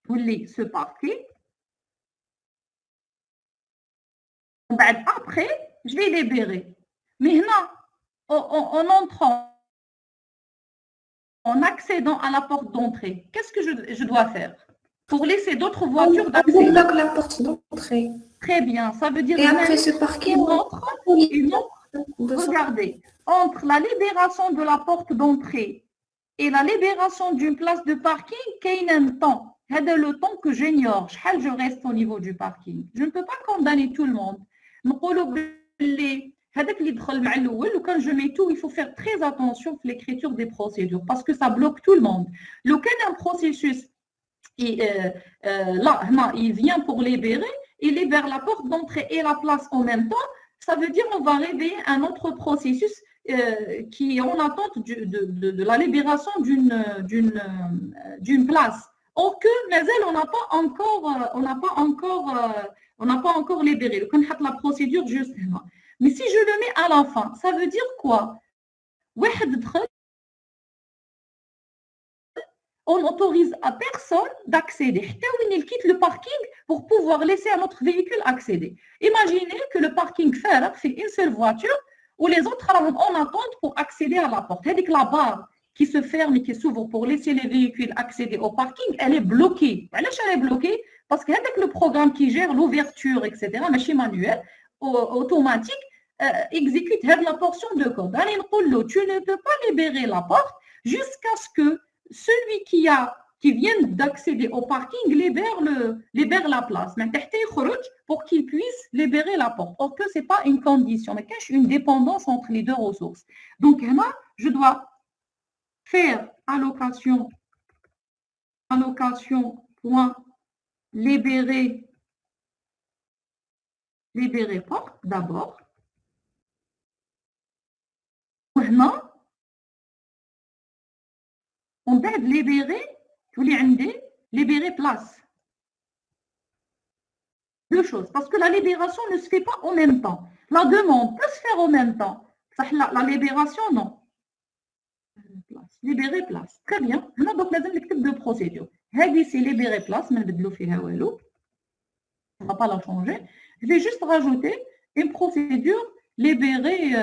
Vous voulez se parquer. Après, je vais libérer. Mais là, en entrant, en accédant à la porte d'entrée, qu'est-ce que je dois faire? Pour laisser d'autres voitures d'accès. On bloque la porte d'entrée. Très bien, ça veut dire... Et après ce parquet, regardez, entre la libération de la porte d'entrée et la libération d'une place de parking, il y a un temps. C'est le temps que j'ignore. Je reste au niveau du parking. Je ne peux pas condamner tout le monde. Quand je mets tout, il faut faire très attention à l'écriture des procédures parce que ça bloque tout le monde. Un processus, là, il vient pour libérer, il libère la porte d'entrée et la place en même temps. Ça veut dire qu'on va réveiller un autre processus qui est en attente de la libération d'une place. Or que, mais elle, on n'a pas encore libéré. On a la procédure juste là. Mais si je le mets à la fin, ça veut dire quoi? On n'autorise à personne d'accéder. Il quitte le parking pour pouvoir laisser un autre véhicule accéder. Imaginez que le parking fait une seule voiture où les autres en attente pour accéder à la porte. C'est-à-dire que la barre qui se ferme et qui s'ouvre pour laisser les véhicules accéder au parking, elle est bloquée. Elle est bloquée parce qu'avec le programme qui gère l'ouverture, etc., machine manuelle, automatique, exécute la portion de code. Tu ne peux pas libérer la porte jusqu'à ce que celui qui vient d'accéder au parking libère la place. Pour qu'il puisse libérer la porte. Or que ce n'est pas une condition, mais cache une dépendance entre les deux ressources. Donc là, je dois faire allocation point libérer porte d'abord. Maintenant, on doit libérer place. Deux choses, parce que la libération ne se fait pas en même temps. La demande peut se faire en même temps. La libération, non. Libérer place. Très bien. On a donc l'équipe de procédure. C'est libérer place, mais on ne va pas la changer. Je vais juste rajouter une procédure libérer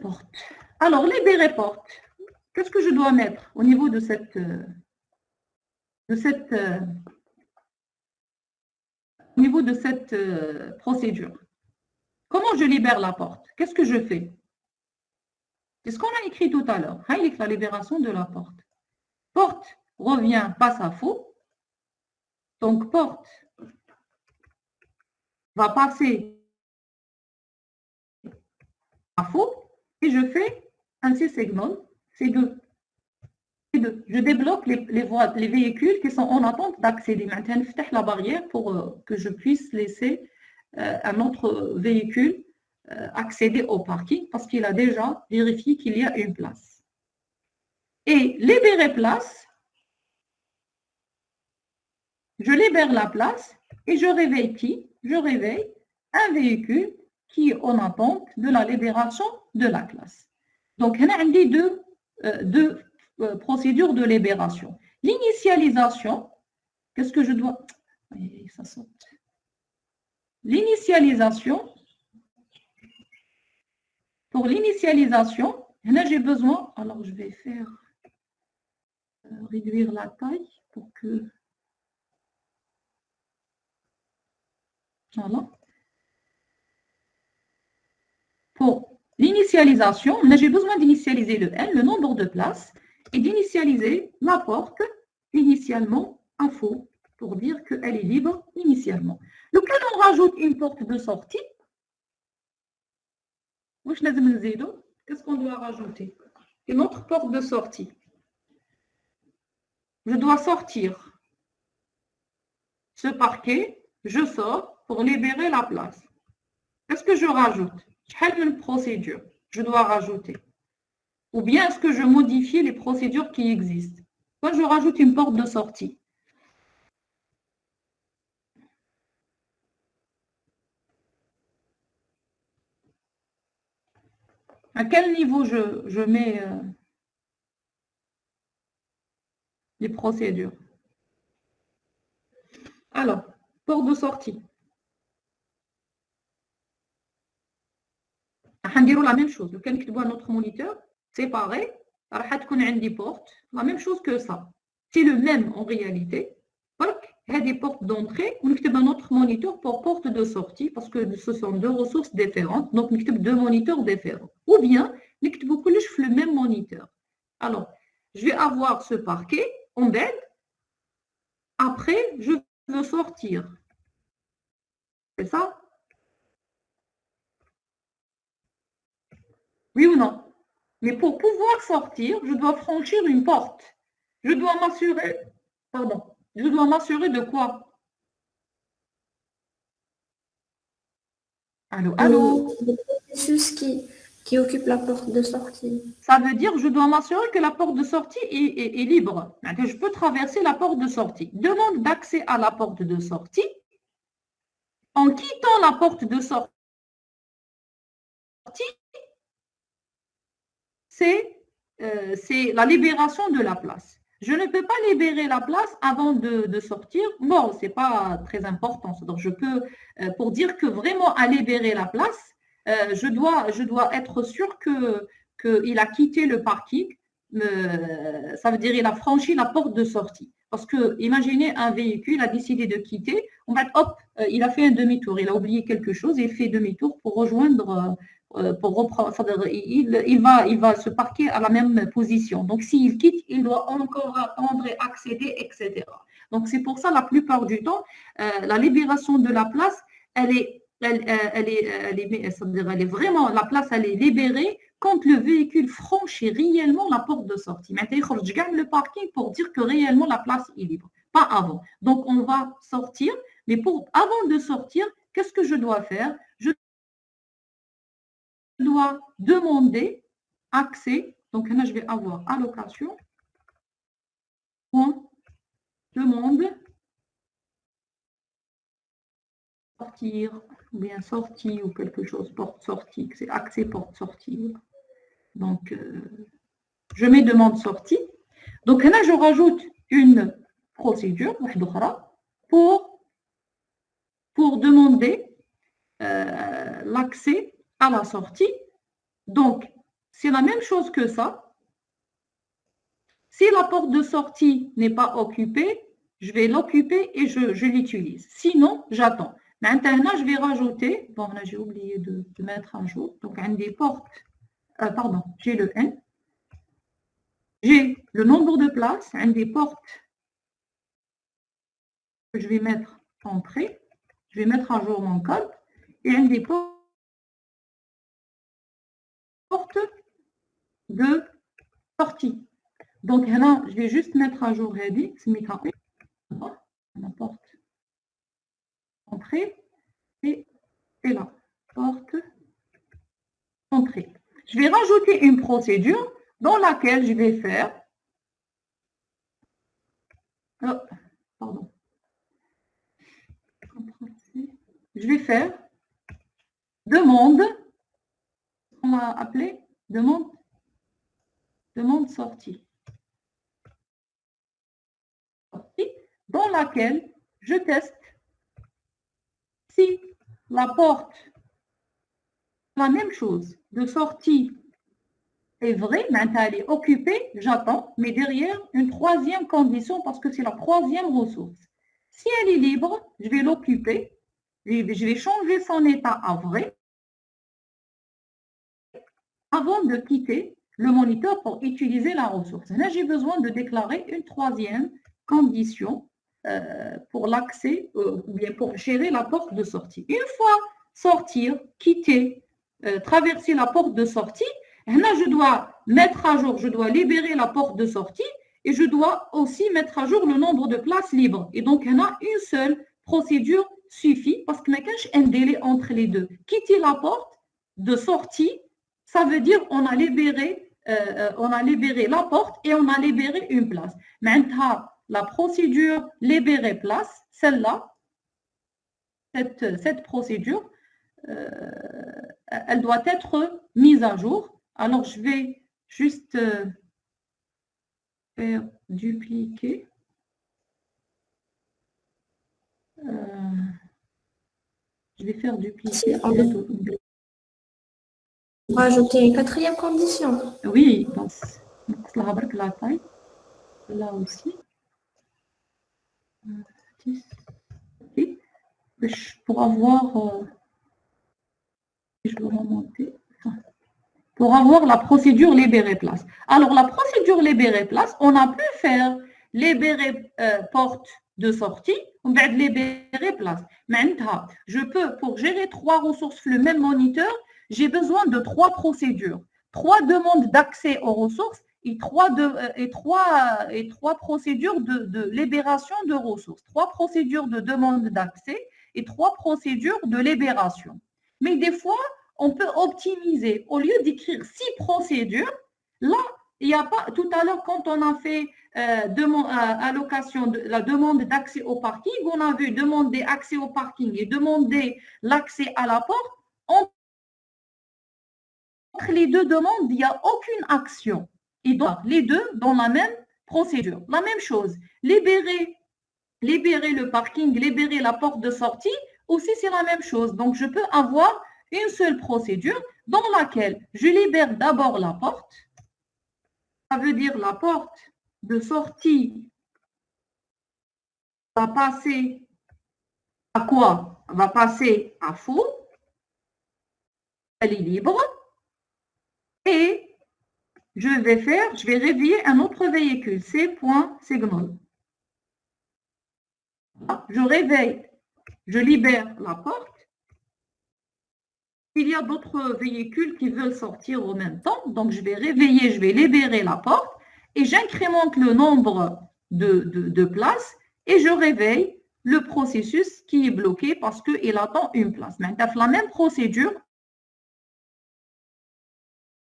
porte. Alors, libérer porte. Qu'est-ce que je dois mettre au niveau de cette au niveau de cette procédure. Comment je libère la porte? Qu'est-ce que je fais? C'est ce qu'on a écrit tout à l'heure. La libération de la porte. Porte revient passe à faux. Donc, porte va passer à faux et je fais un C-segment, C2. Je débloque les véhicules qui sont en attente d'accéder. Maintenant, je ferme la barrière pour que je puisse laisser un autre véhicule accéder au parking parce qu'il a déjà vérifié qu'il y a une place. Et libérer place, je libère la place et je réveille qui? Je réveille un véhicule qui est en attente de la libération de la classe. Donc, on a deux procédures de libération. L'initialisation, qu'est-ce que je dois... Ça saute. L'initialisation, pour l'initialisation, j'ai besoin... Alors, je vais faire réduire la taille pour que... Voilà. Pour l'initialisation, j'ai besoin d'initialiser le N, le nombre de places, et d'initialiser la porte initialement à faux, pour dire qu'elle est libre initialement. Donc là, on rajoute une porte de sortie. Qu'est-ce qu'on doit rajouter? Une autre porte de sortie. Je dois sortir ce parquet, je sors pour libérer la place. Qu'est-ce que je rajoute? Quelle procédure je dois rajouter? Ou bien est-ce que je modifie les procédures qui existent? Quand je rajoute une porte de sortie. À quel niveau je mets les procédures? Alors, porte de sortie. On va la même chose. Quand on voit notre moniteur, c'est pareil. La même chose que ça. C'est le même en réalité. Il y a des portes d'entrée. On écrit notre moniteur pour porte de sortie parce que ce sont deux ressources différentes. Donc, on écrit deux moniteurs différents. Ou bien, on écrit le même moniteur. Alors, je vais avoir ce parquet en bed. Après, je veux sortir. C'est ça? Oui ou non? Mais pour pouvoir sortir, je dois franchir une porte. Je dois m'assurer, je dois m'assurer de quoi? Allô, allô? Le processus qui occupe la porte de sortie. Ça veut dire que je dois m'assurer que la porte de sortie est libre. Je peux traverser la porte de sortie. Demande d'accès à la porte de sortie. En quittant la porte de sortie, c'est la libération de la place. Je ne peux pas libérer la place avant de sortir. Bon, ce n'est pas très important. Donc, je peux, pour dire que vraiment à libérer la place, je dois être sûr qu'il a quitté le parking. Ça veut dire qu'il a franchi la porte de sortie. Parce que, imaginez un véhicule a décidé de quitter, hop, il a fait un demi-tour, il a oublié quelque chose, il fait demi-tour pour rejoindre, pour reprendre, il va se parquer à la même position. Donc, s'il quitte, il doit encore attendre et accéder, etc. Donc, c'est pour ça, la plupart du temps, la libération de la place, elle est vraiment, la place, elle est libérée quand le véhicule franchit réellement la porte de sortie. Maintenant, je gagne le parking pour dire que réellement la place est libre, pas avant. Donc, on va sortir, mais avant de sortir, qu'est-ce que je dois faire? Je dois demander accès. Donc, là, je vais avoir allocation, demande, sortir, ou bien sortie ou quelque chose, porte sortie, c'est accès porte sortie. Donc, je mets demande sortie. Donc là, je rajoute une procédure pour demander l'accès à la sortie. Donc, c'est la même chose que ça. Si la porte de sortie n'est pas occupée, je vais l'occuper et je l'utilise. Sinon, j'attends. Maintenant, je vais rajouter, bon, là, j'ai oublié de mettre à jour. Donc, un des portes, pardon, j'ai le N. J'ai le nombre de places, un des portes que je vais mettre entrée. Je vais mettre à jour mon code. Et un des portes de sortie. Donc là, je vais juste mettre à jour ready, la porte entrée et là, porte entrée. Je vais rajouter une procédure dans laquelle je vais faire, pardon, je vais faire demande, on l'a appelé demande sortie, dans laquelle je teste si la porte, la même chose de sortie est vraie, maintenant elle est occupée, j'attends, mais derrière une troisième condition parce que c'est la troisième ressource. Si elle est libre, je vais l'occuper, je vais changer son état à vrai avant de quitter le moniteur pour utiliser la ressource. Là, j'ai besoin de déclarer une troisième condition pour l'accès ou bien pour gérer la porte de sortie. Une fois sortir, quitter, traverser la porte de sortie, là, je dois mettre à jour, je dois libérer la porte de sortie et je dois aussi mettre à jour le nombre de places libres. Et donc, il y en a une seule procédure suffit parce qu'il n'y a qu'un délai entre les deux. Quitter la porte de sortie, ça veut dire on a libéré la porte et on a libéré une place. Maintenant, la procédure libérer place, celle-là, cette procédure, elle doit être mise à jour. Alors, je vais juste faire dupliquer. Je vais faire dupliquer. On va ajouter une quatrième condition. Oui, donc, la taille, là aussi. Pour avoir, je vais remonter, pour avoir la procédure libérer place. Alors, la procédure libérer place, on a pu faire libérer porte de sortie, on va libérer place. Maintenant, je peux, pour gérer 3 ressources le même moniteur, j'ai besoin de 3 procédures, 3 demandes d'accès aux ressources et 3 procédures de libération de ressources, 3 procédures de demande d'accès et 3 procédures de libération. Mais des fois, on peut optimiser. Au lieu d'écrire 6 procédures, là, il n'y a pas, tout à l'heure, quand on a fait allocation de la demande d'accès au parking, on a vu demander accès au parking et demander l'accès à la porte. Entre les deux demandes, il n'y a aucune action. Et donc, les deux dans la même procédure. La même chose, libérer le parking, libérer la porte de sortie, aussi c'est la même chose. Donc, je peux avoir une seule procédure dans laquelle je libère d'abord la porte. Ça veut dire la porte de sortie va passer à quoi? Va passer à faux. Elle est libre. Et je vais réveiller un autre véhicule, C.signal. Je réveille, je libère la porte. Il y a d'autres véhicules qui veulent sortir en même temps, donc je vais réveiller, je vais libérer la porte et j'incrémente le nombre de places et je réveille le processus qui est bloqué parce qu'il attend une place. Maintenant, la même procédure,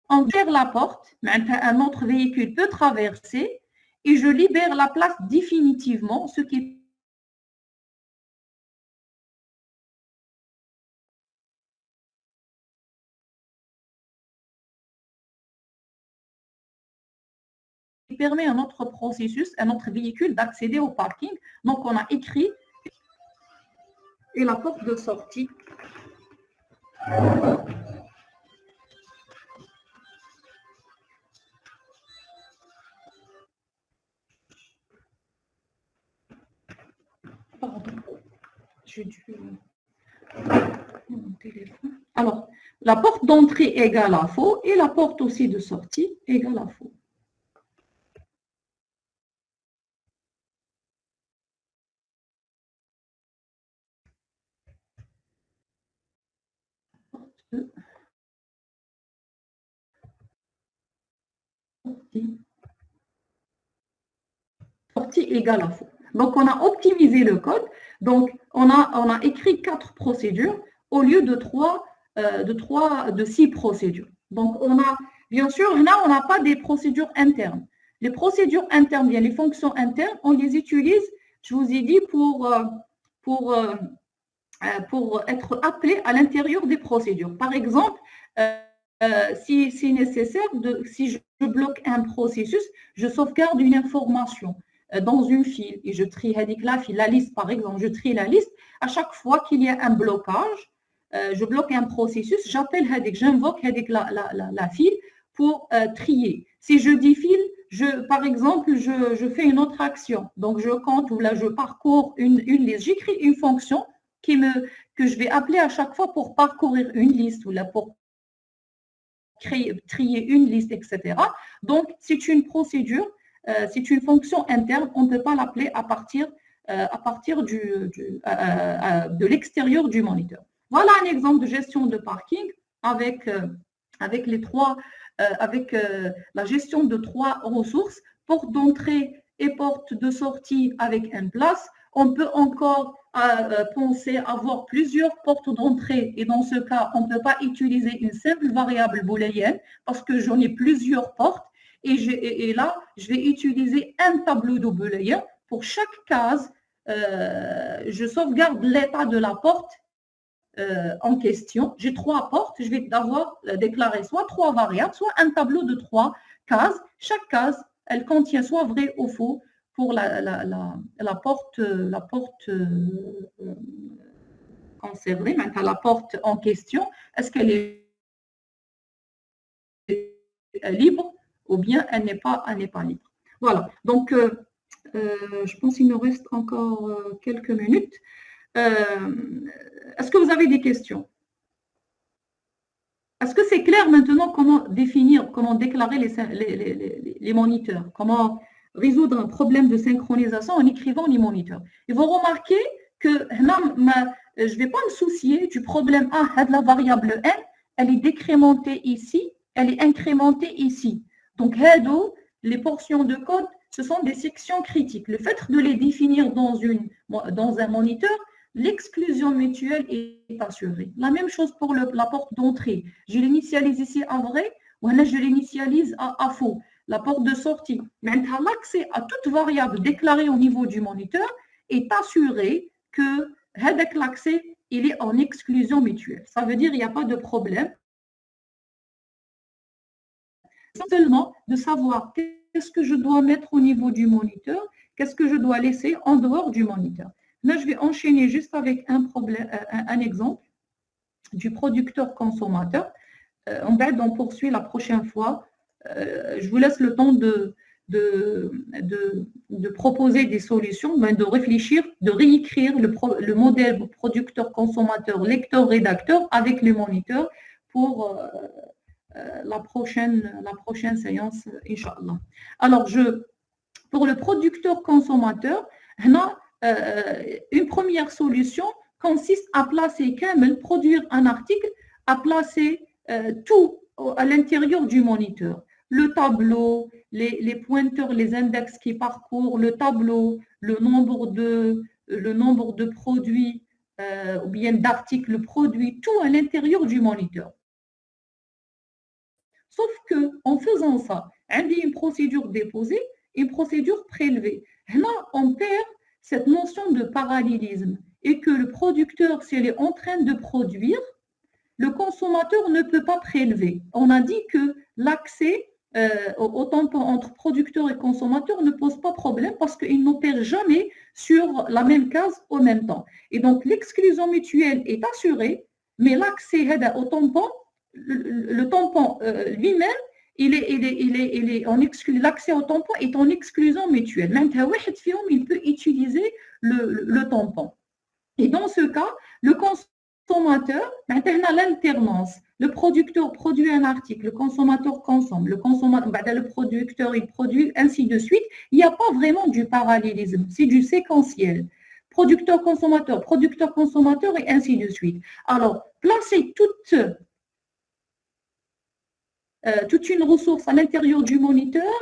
on ouvre la porte, maintenant un autre véhicule peut traverser et je libère la place définitivement, ce qui permet à notre processus, à notre véhicule d'accéder au parking. Donc, on a écrit et la porte de sortie. Pardon, j'ai dû mon téléphone. Alors, la porte d'entrée égale à faux et la porte aussi de sortie égale à faux. Sortie égale à faux. Donc, on a optimisé le code. Donc, on a écrit 4 procédures au lieu de 6 procédures. Donc, bien sûr, là, on n'a pas des procédures internes. Les procédures internes, bien les fonctions internes, on les utilise, je vous ai dit, pour être appelées à l'intérieur des procédures. Par exemple, si c'est nécessaire, si je bloque un processus, je sauvegarde une information dans une file et je trie la liste, par exemple, je trie la liste. À chaque fois qu'il y a un blocage, je bloque un processus, j'invoque la file pour trier. Si je dis file, par exemple, je fais une autre action. Donc, je compte ou là, je parcours une liste. J'écris une fonction que je vais appeler à chaque fois pour parcourir une liste ou là pour trier une liste, etc. Donc, c'est une procédure, c'est une fonction interne, on ne peut pas l'appeler à partir de l'extérieur du moniteur. Voilà un exemple de gestion de parking avec la gestion de 3 ressources, porte d'entrée et porte de sortie avec une place. On peut encore penser avoir plusieurs portes d'entrée et dans ce cas, on ne peut pas utiliser une simple variable booléenne parce que j'en ai plusieurs portes et là, je vais utiliser un tableau de booléen. Pour chaque case, je sauvegarde l'état de la porte en question. J'ai 3 portes, je vais devoir déclarer soit 3 variables, soit un tableau de 3 cases. Chaque case, elle contient soit vrai ou faux pour la porte concernée, maintenant la porte en question, est-ce qu'elle est libre ou bien elle n'est pas libre. Voilà, donc je pense qu'il nous reste encore quelques minutes. Est-ce que vous avez des questions? Est-ce que c'est clair maintenant comment définir, comment déclarer les moniteurs, comment résoudre un problème de synchronisation en écrivant les moniteurs? Et vous remarquez que je ne vais pas me soucier du problème de la variable n, elle est décrémentée ici, elle est incrémentée ici. Donc, les portions de code, ce sont des sections critiques. Le fait de les définir dans un moniteur, l'exclusion mutuelle est assurée. La même chose pour la porte d'entrée. Je l'initialise ici en vrai ou là je l'initialise à faux. La porte de sortie. Maintenant, l'accès à toute variable déclarée au niveau du moniteur est assuré que l'accès il est en exclusion mutuelle. Ça veut dire qu'il n'y a pas de problème. Seulement de savoir qu'est-ce que je dois mettre au niveau du moniteur, qu'est-ce que je dois laisser en dehors du moniteur. Là, je vais enchaîner juste avec un exemple du producteur-consommateur. On poursuit la prochaine fois. Je vous laisse le temps de proposer des solutions, de réfléchir, de réécrire le modèle producteur-consommateur, lecteur-rédacteur avec les moniteurs pour la prochaine séance, Inch'Allah. Alors, pour le producteur-consommateur, une première solution consiste à placer Camel, produire un article, à placer tout à l'intérieur du moniteur. Le tableau, les pointeurs, les index qui parcourent, le tableau, le nombre de produits ou bien d'articles produits, tout à l'intérieur du moniteur. Sauf qu'en faisant ça, il y a une procédure déposée, une procédure prélevée. Là, on perd cette notion de parallélisme et que le producteur, s'il est en train de produire, le consommateur ne peut pas prélever. On a dit que l'accès au tampon entre producteur et consommateur ne pose pas problème parce qu'il n'opère jamais sur la même case au même temps. Et donc, l'exclusion mutuelle est assurée, mais l'accès au tampon, le tampon lui-même, l'accès au tampon est en exclusion mutuelle. Même il peut utiliser le tampon. Et dans ce cas, le consommateur, maintenant l'alternance. Le producteur produit un article, le consommateur consomme, le producteur il produit, ainsi de suite. Il n'y a pas vraiment du parallélisme, c'est du séquentiel. Producteur-consommateur, producteur-consommateur et ainsi de suite. Alors, placer toute une ressource à l'intérieur du moniteur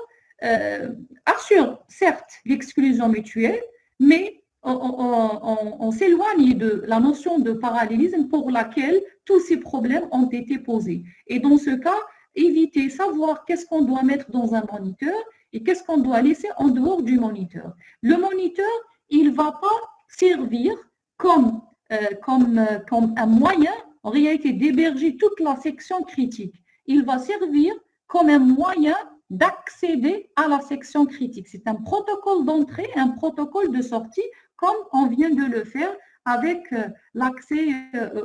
assure certes l'exclusion mutuelle, mais on s'éloigne de la notion de parallélisme pour laquelle tous ces problèmes ont été posés. Et dans ce cas, éviter, savoir qu'est-ce qu'on doit mettre dans un moniteur et qu'est-ce qu'on doit laisser en dehors du moniteur. Le moniteur, il ne va pas servir comme un moyen, en réalité, d'héberger toute la section critique. Il va servir comme un moyen d'accéder à la section critique. C'est un protocole d'entrée, un protocole de sortie, comme on vient de le faire avec l'accès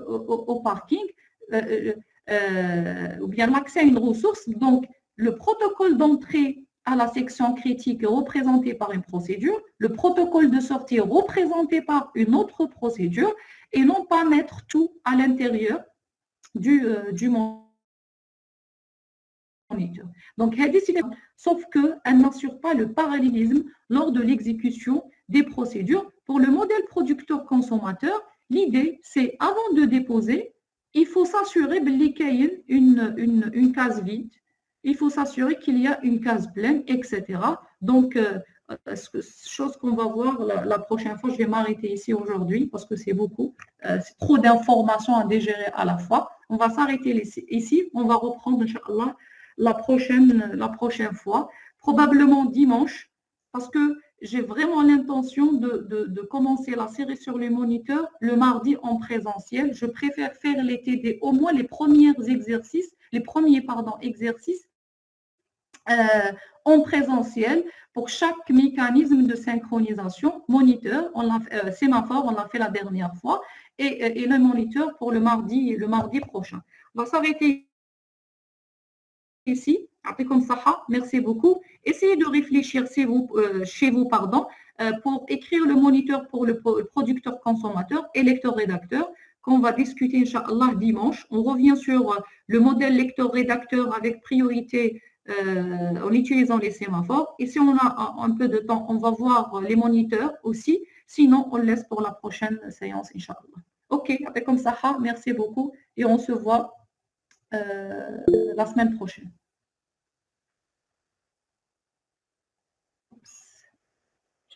au parking, ou bien l'accès à une ressource. Donc, le protocole d'entrée à la section critique est représenté par une procédure, le protocole de sortie est représenté par une autre procédure, et non pas mettre tout à l'intérieur du moniteur. Donc, sauf qu'elle n'assure pas le parallélisme lors de l'exécution des procédures. Pour le modèle producteur-consommateur, l'idée, c'est avant de déposer, il faut s'assurer qu'il y a une case vide, il faut s'assurer qu'il y a une case pleine, etc. Donc, chose qu'on va voir la prochaine fois, je vais m'arrêter ici aujourd'hui parce que c'est beaucoup, c'est trop d'informations à digérer à la fois. On va s'arrêter ici, on va reprendre, Inch'Allah, la prochaine fois, probablement dimanche, parce que j'ai vraiment l'intention de commencer la série sur les moniteurs le mardi en présentiel. Je préfère faire les TD, au moins les premiers exercices en présentiel pour chaque mécanisme de synchronisation. Moniteur, sémaphore, on l'a fait la dernière fois, et le moniteur pour le mardi prochain. On va s'arrêter ici. Merci beaucoup. Essayez de réfléchir chez vous, pour écrire le moniteur pour le producteur-consommateur et lecteur-rédacteur qu'on va discuter, Inch'Allah, dimanche. On revient sur le modèle lecteur-rédacteur avec priorité en utilisant les sémaphores. Et si on a un peu de temps, on va voir les moniteurs aussi. Sinon, on laisse pour la prochaine séance, Inch'Allah. OK, comme ça, merci beaucoup. Et on se voit la semaine prochaine.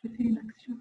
J'ai fait une action.